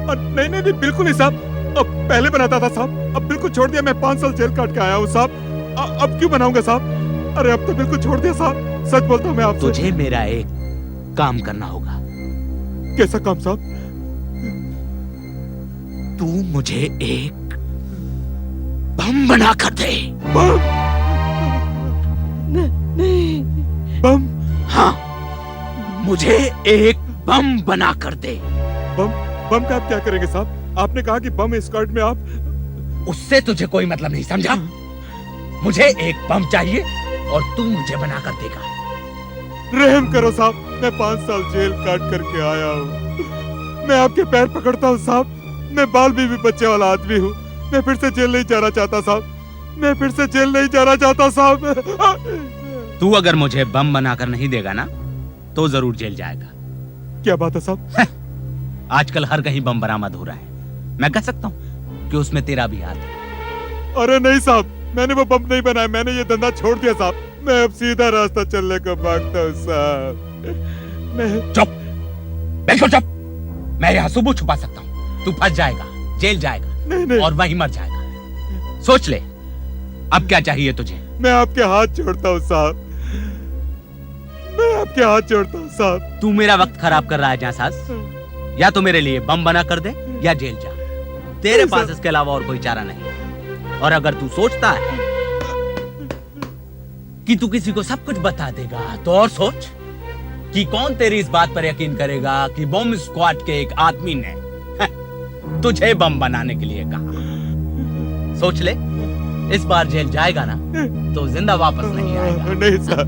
नहीं नहीं नहीं, बिल्कुल नहीं साहब। अब पहले बनाता था साहब, अब बिल्कुल छोड़ दिया। मैं 5 साल जेल काट के आया हूँ साहब। अब क्यों बनाऊंगा साहब? अरे अब तो बिल्कुल छोड़ दिया साहब, सच बोलता हूँ मैं आपसे। तुझे मेरा एक काम करना होगा। कैसा काम साहब? तू मुझे एक बम बना कर दे। बम? नहीं। बम? हाँ, मुझे एक बम बना कर दे। बम का आप क्या करेंगे साहब? आपने कहा कि बम स्क्वाड में आप। उससे तुझे कोई मतलब नहीं, समझा? मुझे एक बम चाहिए और तू मुझे बना कर देगा। रहम करो साहब, मैं 5 साल जेल काट करके आया हूँ। मैं आपके पैर पकड़ता हूँ साहब। मैं बाल बीवी बच्चे वाला आदमी हूँ। मैं फिर से जेल नहीं जाना चाहता साहब। मैं फिर से जेल नहीं जाना चाहता साहब। तू अगर मुझे बम बनाकर नहीं देगा ना, तो जरूर जेल जाएगा। क्या बात है साहब? आजकल हर कहीं बम बरामद हो रहा है। मैं कह सकता हूँ कि उसमें तेरा भी हाथ है। अरे नहीं साहब, मैंने वो बम नहीं बनाया। मैंने ये धंधा छोड़ दिया साहब। मैं अब सीधा रास्ता चलने को मांगता हूँ साहब। मैं चुप, बिल्कुल चुप। मैं यहाँ सुबह छुपा सकता हूँ, तू फंस जाएगा, जेल जाएगा। नहीं। और वहीं मर जाएगा। सोच ले, अब क्या चाहिए तुझे? मैं आपके हाथ जोड़ता हूँ साहब। मैं आपके हाथ जोड़ता हूँ साहब। तू मेरा वक्त खराब कर रहा है जानसाज। या तो मेरे लिए बम बना कर दे या जेल जा। तेरे पास इसके अलावा और कोई चारा नहीं। और अगर तू सोचता है कि तू किसी को सब कुछ बता देगा, तो और सोच कि कौन तेरी इस बात पर यकीन करेगा कि बम स्क्वाड के एक आदमी ने तुझे बम बनाने के लिए कहा। सोच ले, इस बार जेल जाएगा ना, तो जिंदा वापस नहीं आएगा। नहीं साहब।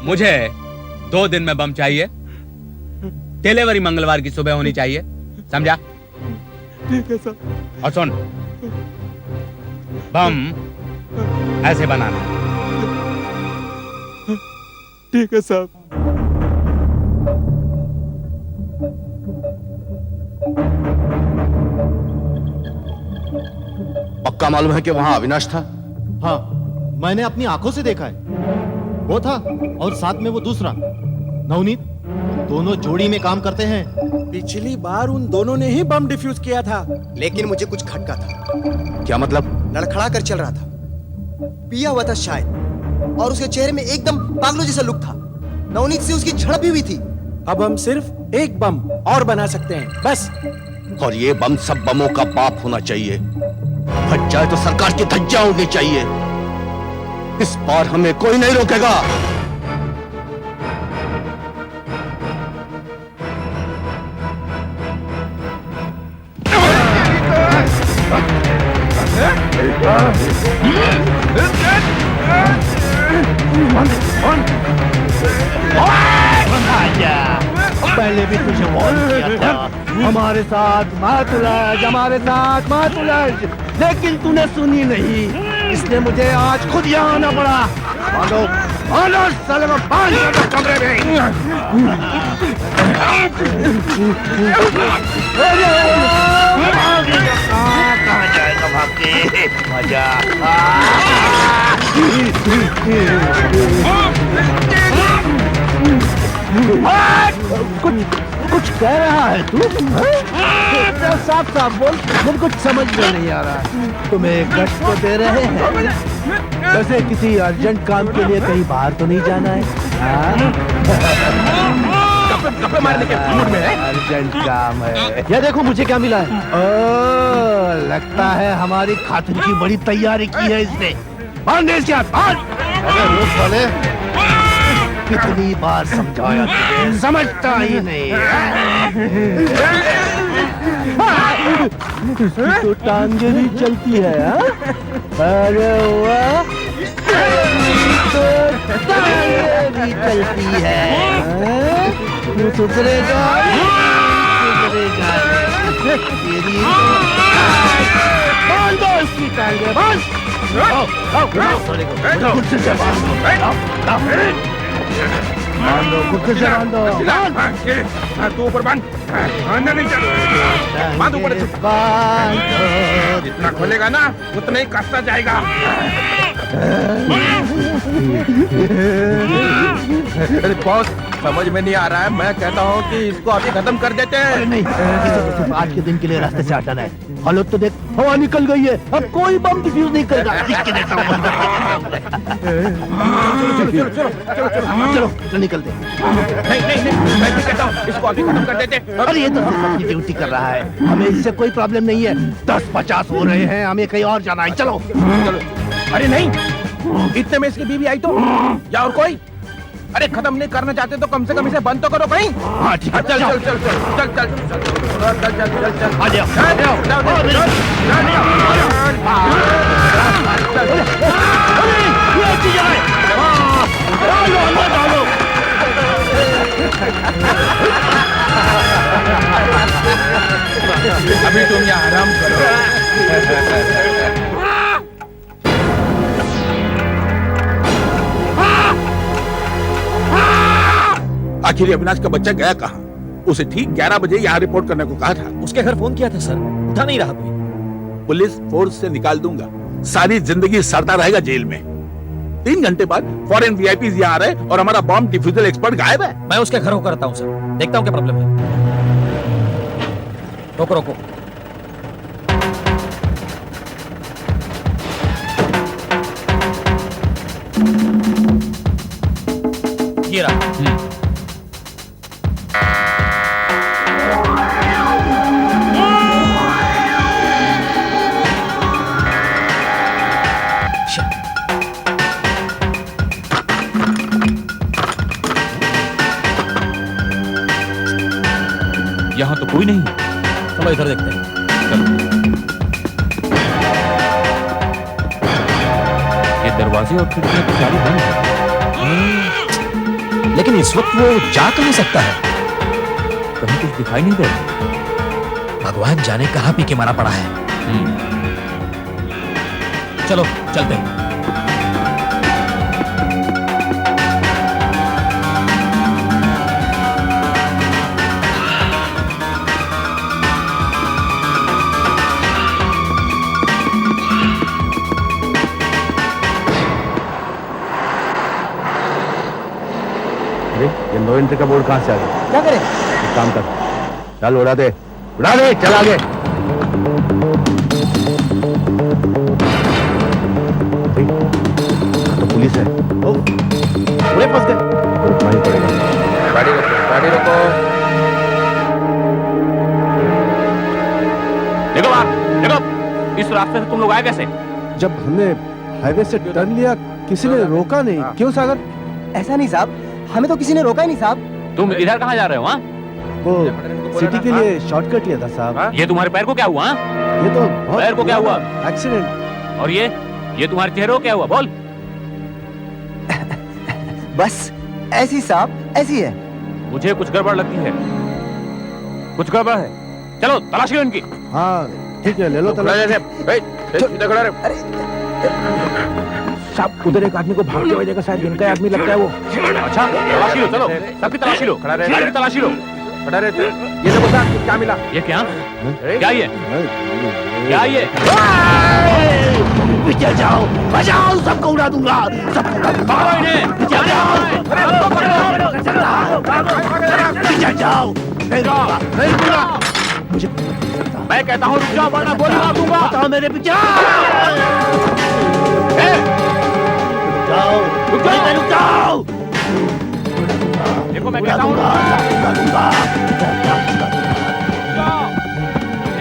मुझे 2 दिन में बम चाहिए। डिलीवरी मंगलवार की सुबह होनी चाहिए, समझा? ठीक है साहब। और सुन, बम ऐसे बनाना। ठीक है साहब। पक्का मालूम है कि वहां अविनाश था? हाँ, मैंने अपनी आंखों से देखा है। वो था और साथ में वो दूसरा नवनीत। दोनों जोड़ी में काम करते हैं। पिछली बार उन दोनों ने ही बम डिफ्यूज किया था। लेकिन मुझे कुछ खटका था। क्या मतलब? लड़खड़ा कर चल रहा था, पिया हुआ था शायद, और उसके चेहरे में एकदम पागलों जैसा लुक था। नवनीत से उसकी झड़प भी हुई थी। अब हम सिर्फ एक बम और बना सकते हैं, बस। और ये बम सब बमों का बाप होना चाहिए। फट जाए तो सरकार की धज्जियां उड़नी चाहिए। इस बार हमें कोई नहीं रोकेगा। पहले भी तुझे वार्न किया था, हमारे साथ मत उलझ, हमारे साथ मत उलझ, लेकिन तूने सुनी नहीं, इसलिए मुझे आज खुद यहाँ आना पड़ा। बांधो साले को, बांध दो कमरे में। कहाँ जाएगा भाग के? मजा कुछ कह रहा है तू? साफ साफ बोल, मुझे कुछ समझ में नहीं आ रहा। तुम्हें कष्ट तो दे रहे हैं, वैसे किसी अर्जेंट काम के लिए कहीं बाहर तो नहीं जाना है? कपड़े मारने के मूड में है? अर्जेंट काम है। ये देखो मुझे क्या मिला है। ओ, लगता है हमारी खातिर की बड़ी तैयारी की है इसने। बांध दे इसके हाथ, बांध। अरे रुक साले, कितनी बार समझाया तुझे, समझता ही नहीं। इसकी तो टांगे भी चलती है। अरे वाह, तो टांगे भी चलती है। तू सुधरेगा, सुधरेगा तेरी। बांध दो इसकी टांगे, बस। गुस्से से बांधो, गुस्से से बांधो। तू ऊपर बांध, अंदर नहीं चल, बांध ऊपर। जितना खोलेगा ना उतना ही कसता जाएगा। अरे बॉस, समझ में नहीं आ रहा है, मैं कहता हूँ कि इसको अभी खत्म कर देते हैं। नहीं, इसे तो आज के दिन के लिए रास्ते से हटाना है। हालत तो देख, हवा निकल गई है, अब कोई बम डिफ्यूज नहीं करेगा। चलो निकलते। नहीं, मैं भी कहता हूँ इसको अभी खत्म कर देते। अरे ये तो सिर्फ अपनी ड्यूटी कर रहा है, हमें इससे कोई प्रॉब्लम नहीं है। 10-50 हो रहे हैं, हमें कहीं और जाना है। चलो। अरे नहीं, इतने में इसकी बीवी आई तो, या और कोई? अरे खत्म नहीं करना चाहते तो कम से कम इसे बंद तो करो कहीं। हाँ ठीक है, चल चल चल चल चल चल चल चल चल आ जाओ। अभी तुम यहाँ आराम करो। आखिर अविनाश का बच्चा गया कहाँ? उसे ठीक 11 बजे यहाँ रिपोर्ट करने को कहा था। उसके घर फोन किया था सर, उठा नहीं रहा कोई। पुलिस फोर्स से निकाल दूंगा, सारी जिंदगी सड़ता रहेगा जेल में। 3 घंटे बाद फॉरेन वीआईपीज यहाँ आ रहे और हमारा बॉम्ब डिफ्यूजल एक्सपर्ट गायब है। मैं उसके घर होकर आता हूँ सर, देखता हूँ क्या प्रॉब्लम है। रोको रोको, ये रहा। यहाँ तो कोई नहीं। चलो इधर देखते हैं। ये दरवाजे और खिड़कियां तो सारी बंद है। लेकिन इस वक्त वो जा कहाँ सकता है? कहीं कुछ दिखाई नहीं दे रहा। भगवान जाने कहाँ पी के मारा पड़ा है। चलो चलते हैं। ये नो एंट्री का बोर्ड कहाँ से आ गया? क्या करें? एक काम कर, चल उड़ा दे, चल आगे। तो पुलिस है, पूरे फंस गए। रुकना ही पड़ेगा। गाड़ी रोको। देखो बात, देखो इस रास्ते से तुम लोग आए कैसे? जब हमने हाईवे से टर्न लिया किसी ने रोका नहीं। क्यों सागर? ऐसा नहीं साहब, हमें तो किसी ने रोका ही नहीं साहब। तुम इधर कहाँ जा रहे हो? हाँ, वो सिटी के लिए शॉर्टकट लिया था साहब। ये तुम्हारे पैर को क्या हुआ? ये तो पैर को क्या हुआ? एक्सीडेंट। और ये तुम्हारे चेहरे को क्या हुआ? बोल। बस ऐसी साहब, ऐसी है। मुझे कुछ गड़बड़ लगती है। कुछ गड़बड़ है, चलो तलाशी लो इनकी। हाँ ठीक है, ले लो खड़ा रहे, सीधा खड़ा रहे। साहब उधर एक आदमी को भागते हुए देखा, शायद इनका आदमी लगता है वो। अच्छा तलाशी लो, चलो सबकी तलाशी लो, खड़ा रहे। सबकी तलाशी लो। खड़ा रहे। ये देखो साहब क्या मिला। ये क्या क्या ये क्या ये? पीछे जाओ, बचाओ, सबको उड़ा दूंगा, सबको उड़ा दूंगा। पीछे जाओ, नहीं रुकूंगा। मुझे मैं कहता हूँ रुक जाओ वरना गोली मार दूंगा। बताओ मेरे पीछे। रुक जाओ। देखो मैं कहता हूँ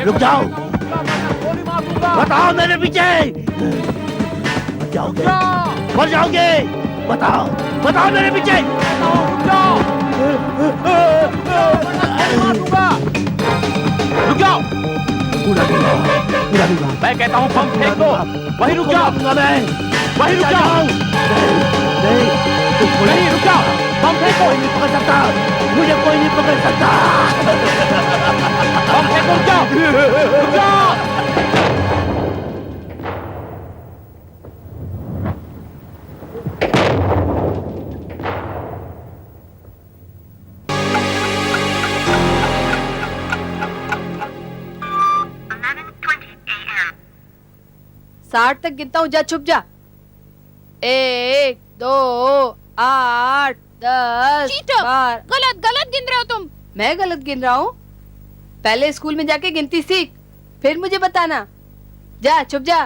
रुक जाओ। बताओ मेरे पीछे। मर जाओगे। बताओ मेरे पीछे। रुक जाओ। उड़ा दूंगा। मैं कहता हूँ बम फेंक दो, वहीं रुक जाओ। वहीं रुक जाओ। नहीं रुक जाओ, बम फेंको। कोई नहीं पकड़ सकता, मुझे कोई नहीं पकड़ सकता। बम फेंको, रुक जाओ। साठ तक गिनता हूँ, जा छुप जा। 1 2 8 10 12। गलत गिन रहे हो तुम। मैं गलत गिन रहा हूँ? पहले स्कूल में जाके गिनती सीख, फिर मुझे बताना। जा छुप जा।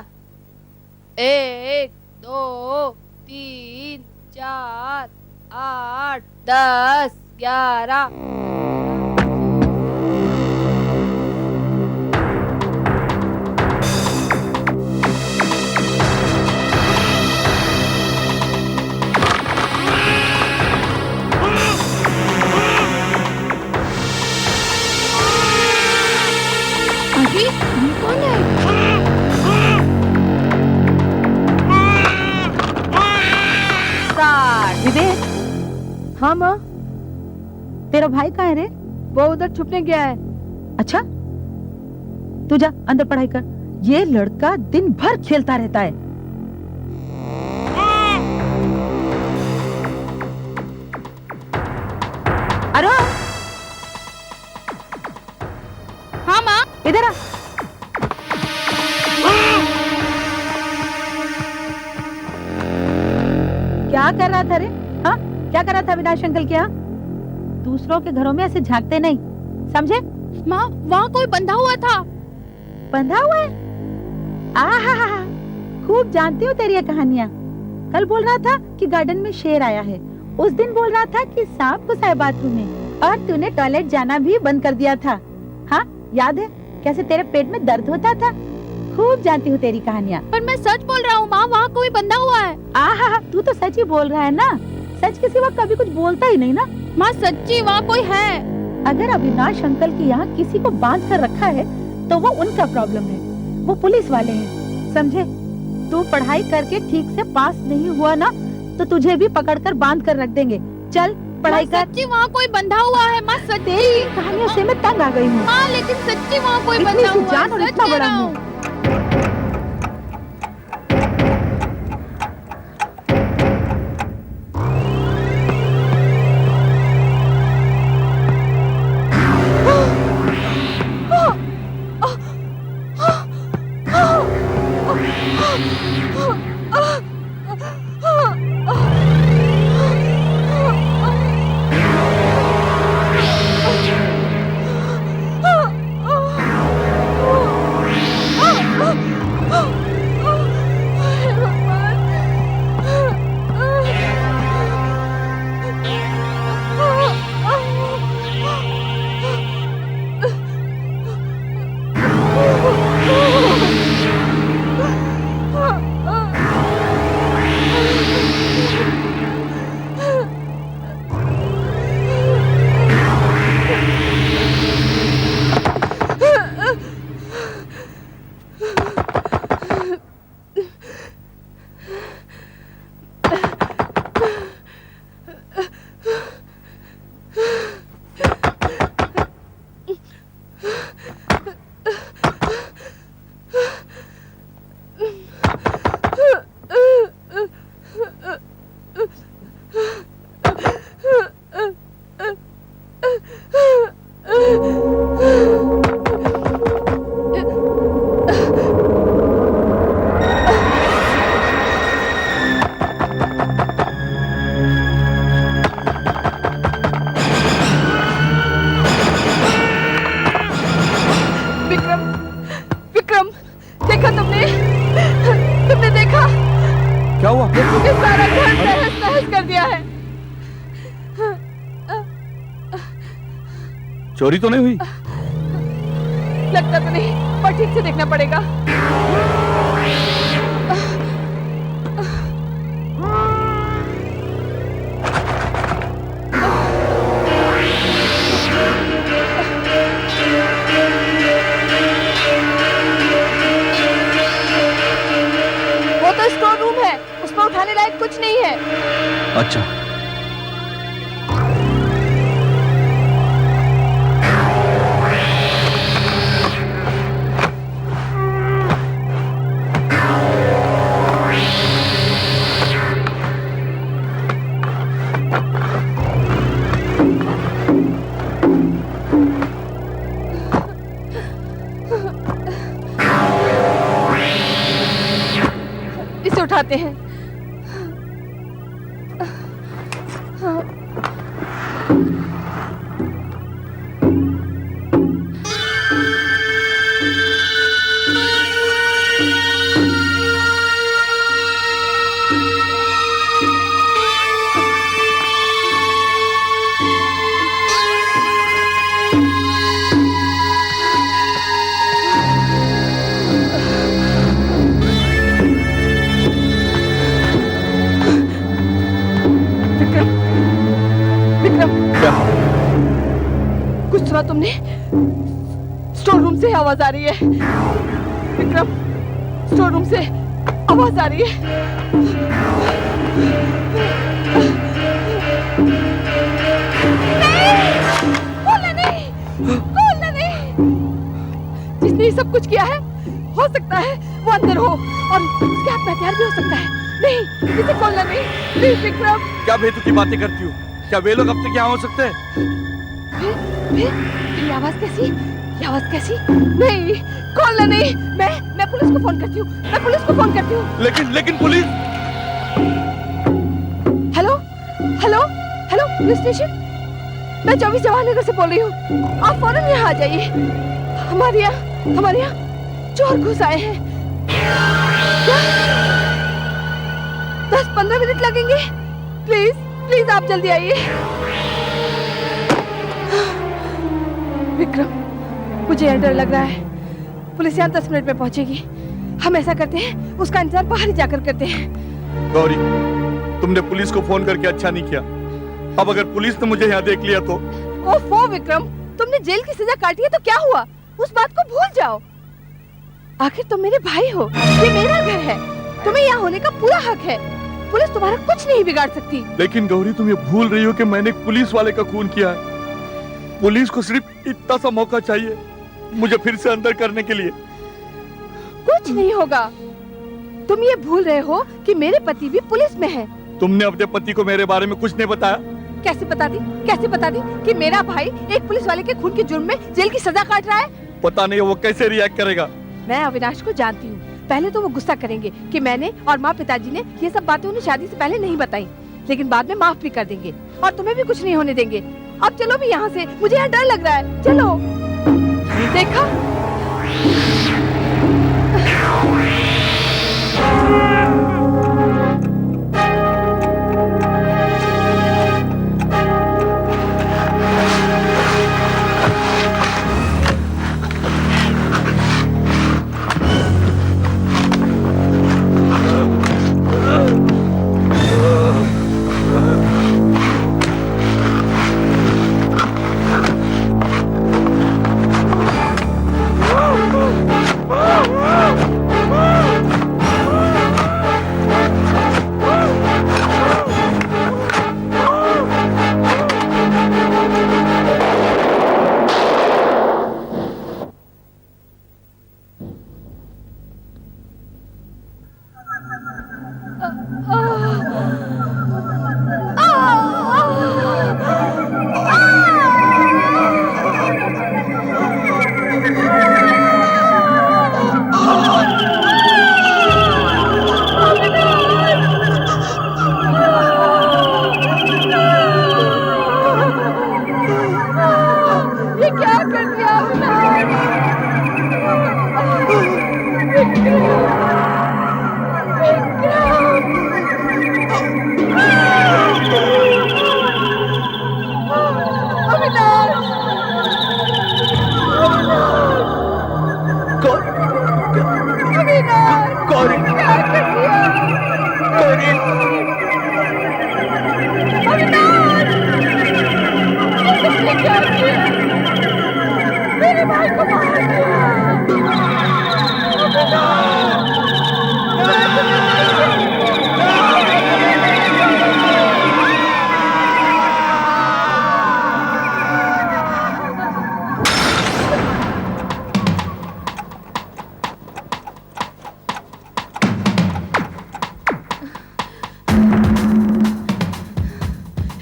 1 2 3 4 8 10 11। कौन है? विवेक। हाँ माँ, तेरा भाई कहाँ है रे? वो उधर छुपने गया है। अच्छा तू जा अंदर पढ़ाई कर। ये लड़का दिन भर खेलता रहता है। अरे हाँ माँ। इधर आ। क्या कर रहा था रे? हाँ क्या कर रहा था अविनाश अंकल के यहाँ? दूसरों के घरों में ऐसे झांकते नहीं, समझे? माँ वहाँ कोई बंधा हुआ था। बंधा हुआ है? आहा, खूब जानती हूँ तेरी ये कहानियाँ। कल बोल रहा था कि गार्डन में शेर आया है, उस दिन बोल रहा था कि सांप घुसा है बाथरूम में, और तूने टॉयलेट जाना भी बंद कर दिया था। हाँ याद है कैसे तेरे पेट में दर्द होता था? खूब जानती हूँ तेरी कहानियाँ। पर मैं सच बोल रहा हूँ माँ, वहाँ कोई बंधा हुआ है। आहा, तू तो सच ही बोल रहा है ना? सच के सिवा कभी कुछ बोलता ही नहीं ना। माँ सच्ची वहाँ कोई है। अगर अविनाश अंकल के यहाँ किसी को बांध कर रखा है तो वो उनका प्रॉब्लम है, वो पुलिस वाले हैं, समझे? तू पढ़ाई करके ठीक से पास नहीं हुआ ना तो तुझे भी पकड़कर बांध कर रख देंगे। चल पढ़ाई कर। सच्ची वहाँ कोई बंधा हुआ है माँ, सच्ची। कहानियों से मैं तंग आ गई हूँ। हाँ लेकिन सच्ची वहाँ कोई इतनी बंधा सी हुआ जान और है, इतना सच कह बड़ा रहा मुंह। हूँ। आपने मुझे सारा घर तहस नहस कर दिया है। चोरी तो नहीं हुई? लगता तो नहीं, पर ठीक से देखना पड़ेगा। वो तो स्टोर रूम है, उसमें उठाने लायक कुछ नहीं है। अच्छा। इसे उठाते हैं। कुछ सुना तुमने? स्टोर रूम से आवाज आ रही है। विक्रम, स्टोर रूम से आवाज आ रही है। खोलना नहीं। जिसने ये सब कुछ किया है, हो सकता है वो अंदर हो और उसके हाथ में हथियार भी हो सकता है। नहीं, इसे खोलना नहीं। प्लीज विक्रम। क्या बेतुकी की बातें करती हो? क्या वे लोग अब तक यहाँ हो सकते हैं? फिर ये आवाज कैसी? ये आवाज कैसी? नहीं, खोलना नहीं। मैं पुलिस को फोन करती हूँ। मैं पुलिस को फोन करती हूँ। लेकिन police. Hello hello hello, police station. मैं 24 जवाहर नगर से बोल रही हूँ। आप फौरन यहाँ आ जाइए। हमारे यहाँ चोर घुस आए हैं। क्या? 10-15 मिनट लगेंगे। प्लीज आप जल्दी आइए। विक्रम, मुझे यहाँ डर लग रहा है। पुलिस यहाँ 10 मिनट में पहुंचेगी। हम ऐसा करते हैं, उसका इंतजार बाहर ही जाकर करते हैं। गौरी, तुमने पुलिस को फोन करके अच्छा नहीं किया। अब अगर पुलिस ने मुझे यहाँ देख लिया तो? ओफो विक्रम, तुमने जेल की सजा काटी है तो क्या हुआ? उस बात को भूल जाओ। आखिर तुम मेरे भाई हो, ये मेरा घर है। तुम्हें यहाँ होने का पूरा हक है। पुलिस तुम्हारा कुछ नहीं बिगाड़ सकती। लेकिन गौरी, तुम ये भूल रही हो कि मैंने एक पुलिस वाले का खून किया है। पुलिस को सिर्फ इतना सा मौका चाहिए मुझे फिर से अंदर करने के लिए। कुछ नहीं होगा। तुम ये भूल रहे हो कि मेरे पति भी पुलिस में है। तुमने अपने पति को मेरे बारे में कुछ नहीं बताया? कैसे बता दी कि मेरा भाई एक पुलिस वाले के खून के जुर्म में जेल की सजा काट रहा है? पता नहीं वो कैसे रिएक्ट करेगा। मैं अविनाश को जानती हूँ। पहले तो वो गुस्सा करेंगे कि मैंने और माँ पिताजी ने ये सब बातें उन्हें शादी से पहले नहीं बताई, लेकिन बाद में माफ भी कर देंगे और तुम्हें भी कुछ नहीं होने देंगे। अब चलो भी यहाँ से, मुझे यहाँ डर लग रहा है। चलो। देखा? भाई को मार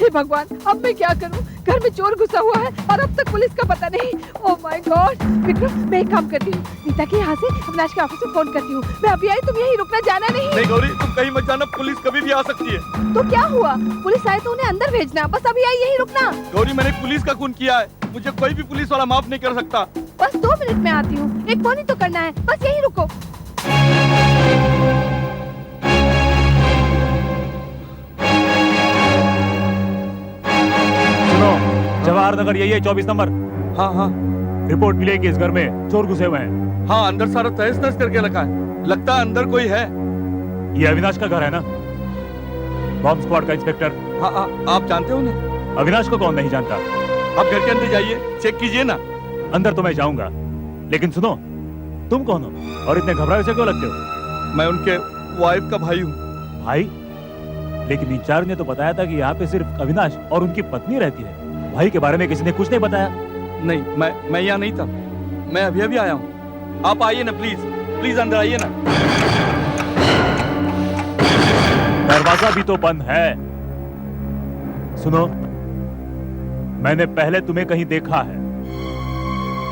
हे भगवान, अब मैं क्या करूं? घर में चोर घुसा हुआ है और अब तक पुलिस का पता नहीं। Oh my God. विक्रम, मैं एक काम करती हूँ, नीता के यहाँ से अविनाश के ऑफिस में फोन करती हूँ। मैं अभी आई, तुम यहीं रुकना, जाना नहीं। नहीं गौरी, तुम कहीं मत जाना, पुलिस कभी भी आ सकती है। तो क्या हुआ? पुलिस आए तो उन्हें अंदर भेजना, बस अभी आई, यहीं रुकना। गौरी, मैंने पुलिस का खून किया है, मुझे कोई भी पुलिस वाला माफ नहीं कर सकता। बस 2 मिनट में आती हूँ, एक फोन ही तो करना है, बस यहीं रुको। जवाहर नगर यही है, 24 नंबर। हाँ हाँ, रिपोर्ट मिली है कि इस घर में चोर घुसे हुए हैं। हाँ, अंदर सारा तहस नहस करके रखा है, लगता है अंदर कोई है। ये अविनाश का घर है ना? बॉम्ब स्क्वाड का इंस्पेक्टर। हाँ, आप जानते हो उन्हें? अविनाश को कौन नहीं जानता? आप घर के अंदर जाइए, चेक कीजिए ना। अंदर तो मैं जाऊंगा, लेकिन सुनो, तुम कौन हो और इतने घबराए से क्यों लगते हो? मैं उनके वाइफ का भाई हूँ। भाई? लेकिन इंचार्ज ने तो बताया था कि यहाँ पे सिर्फ अविनाश और उनकी पत्नी रहती है। भाई के बारे में किसी ने कुछ नहीं बताया? नहीं, मैं यहाँ नहीं था, मैं अभी अभी आया हूँ। आप आइए ना प्लीज, प्लीज अंदर आइए ना। दरवाजा भी तो बंद है। सुनो, मैंने पहले तुम्हें कहीं देखा है।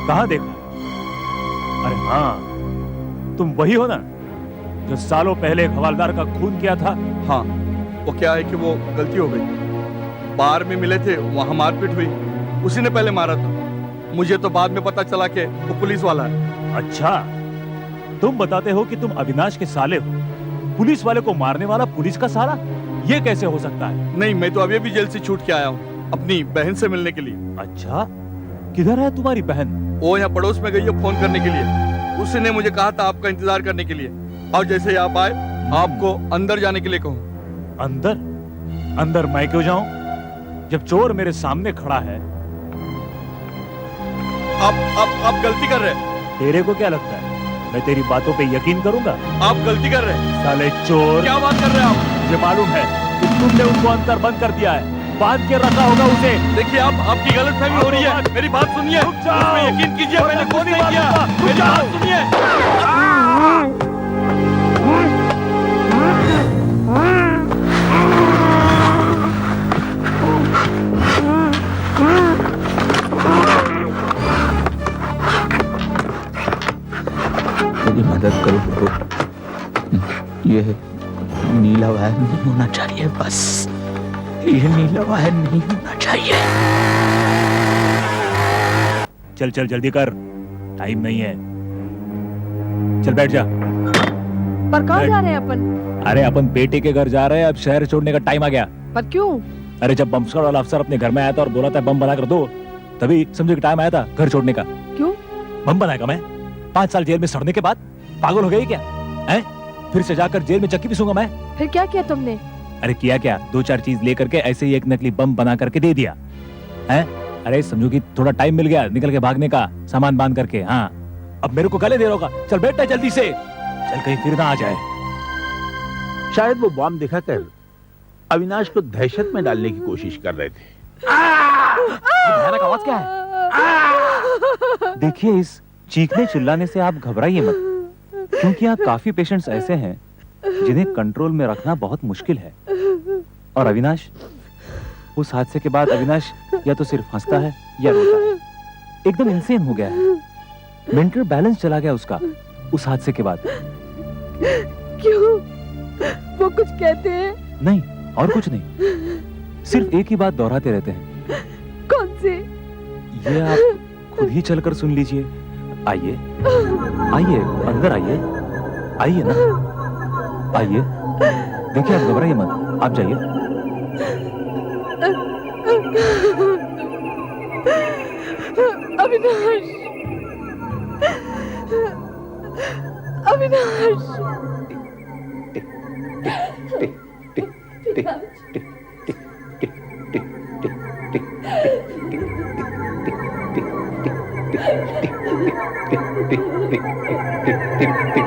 कहाँ देखा? अरे हाँ, तुम वही हो ना जो सालों पहले एक हवलदार का खून किया था? हाँ, वो क्या है कि वो गलती हो गई, बार में मिले थे, वहां मारपीट हुई, उसी ने पहले मारा था। मुझे तो बाद में पता चला कि वो पुलिस वाला है। अच्छा, तुम बताते हो कि तुम अविनाश के साले हो, पुलिस वाले को मारने वाला पुलिस का साला? ये कैसे हो सकता है? नहीं, मैं तो अभी अभी जेल से छूट के आया हूँ अपनी बहन से मिलने के लिए। अच्छा, किधर है तुम्हारी बहन? वो यहाँ पड़ोस में गई है फोन करने के लिए। उसी ने मुझे कहा था आपका इंतजार करने के लिए, और जैसे ही आप आए, आपको अंदर जाने के लिए कहूँ। अंदर? अंदर मैं क्यों जाऊं जब चोर मेरे सामने खड़ा है? आप गलती कर रहे हैं। तेरे को क्या लगता है मैं तेरी बातों पे यकीन करूंगा? आप गलती कर रहे हैं। साले चोर! क्या बात कर रहे हैं आप? मुझे मालूम है कि तुमने उनको अंदर बंद कर दिया है, बांध के रखा होगा उसे। देखिए, आपकी गलतफहमी हो रही है, मेरी बात सुनिए। मुझ पे यकीन कीजिए, मैंने कुछ नहीं किया। मेरी बात सुनिए। मेरी मदद करो ब्रो, ये नीला वायर नहीं होना चाहिए, बस ये नीला वायर नहीं होना चाहिए। चल चल जल्दी कर, टाइम नहीं है। चल बैठ जा। पर कहाँ जा रहे हैं अपन? अरे अपन बेटे के घर जा रहे हैं, अब शहर छोड़ने का टाइम आ गया। पर क्यों? अरे जब बम स्क्वाड वाला अफसर अपने घर में आया था और बोला था बम बना कर दो, तभी समझो कि टाइम आया था घर छोड़ने का। क्यों? बम बनाएगा मैं? 5 साल जेल में सड़ने के बाद पागल हो गई क्या? हैं? फिर से जाकर जेल में चक्की पिसूंगा मैं? फिर क्या किया तुमने? अरे किया क्या, 2-4 चीज लेकर के ऐसे ही एक नकली बम बना करके दे दिया। हैं? अरे समझो कि थोड़ा टाइम मिल गया निकल के भागने का, सामान बांध करके। हाँ, अब मेरे को गले दे रहा होगा। चल बेटा जल्दी से, चल कहीं फिर ना आ जाए। शायद वो बॉम्ब दिखाकर अविनाश को दहशत में डालने की कोशिश कर रहे थे। भयानक आवाज क्या है? देखिए, इस चीखने चिल्लाने से आप घबराइए मत, क्योंकि यहाँ काफी पेशेंट्स ऐसे हैं जिन्हें कंट्रोल में रखना बहुत मुश्किल है। और अविनाश, उस हादसे के बाद अविनाश या तो सिर्फ हंसता है या रोता है, एकदम इंसेन हो गया है। मेंटल बैलेंस चला गया उसका उस हादसे के बाद। क्यों? वो कुछ कहते हैं? नहीं, और कुछ नहीं, सिर्फ एक ही बात दोहराते रहते हैं। कौन से? ये आप खुद ही चलकर सुन लीजिए। आइए आइए, अंदर आइए, आइए ना, आइए। देखिए, आप घबराइए मत, आप जाइए। अविनाश, अविनाश। टिक टिक टिक टिक टिक टिक टिक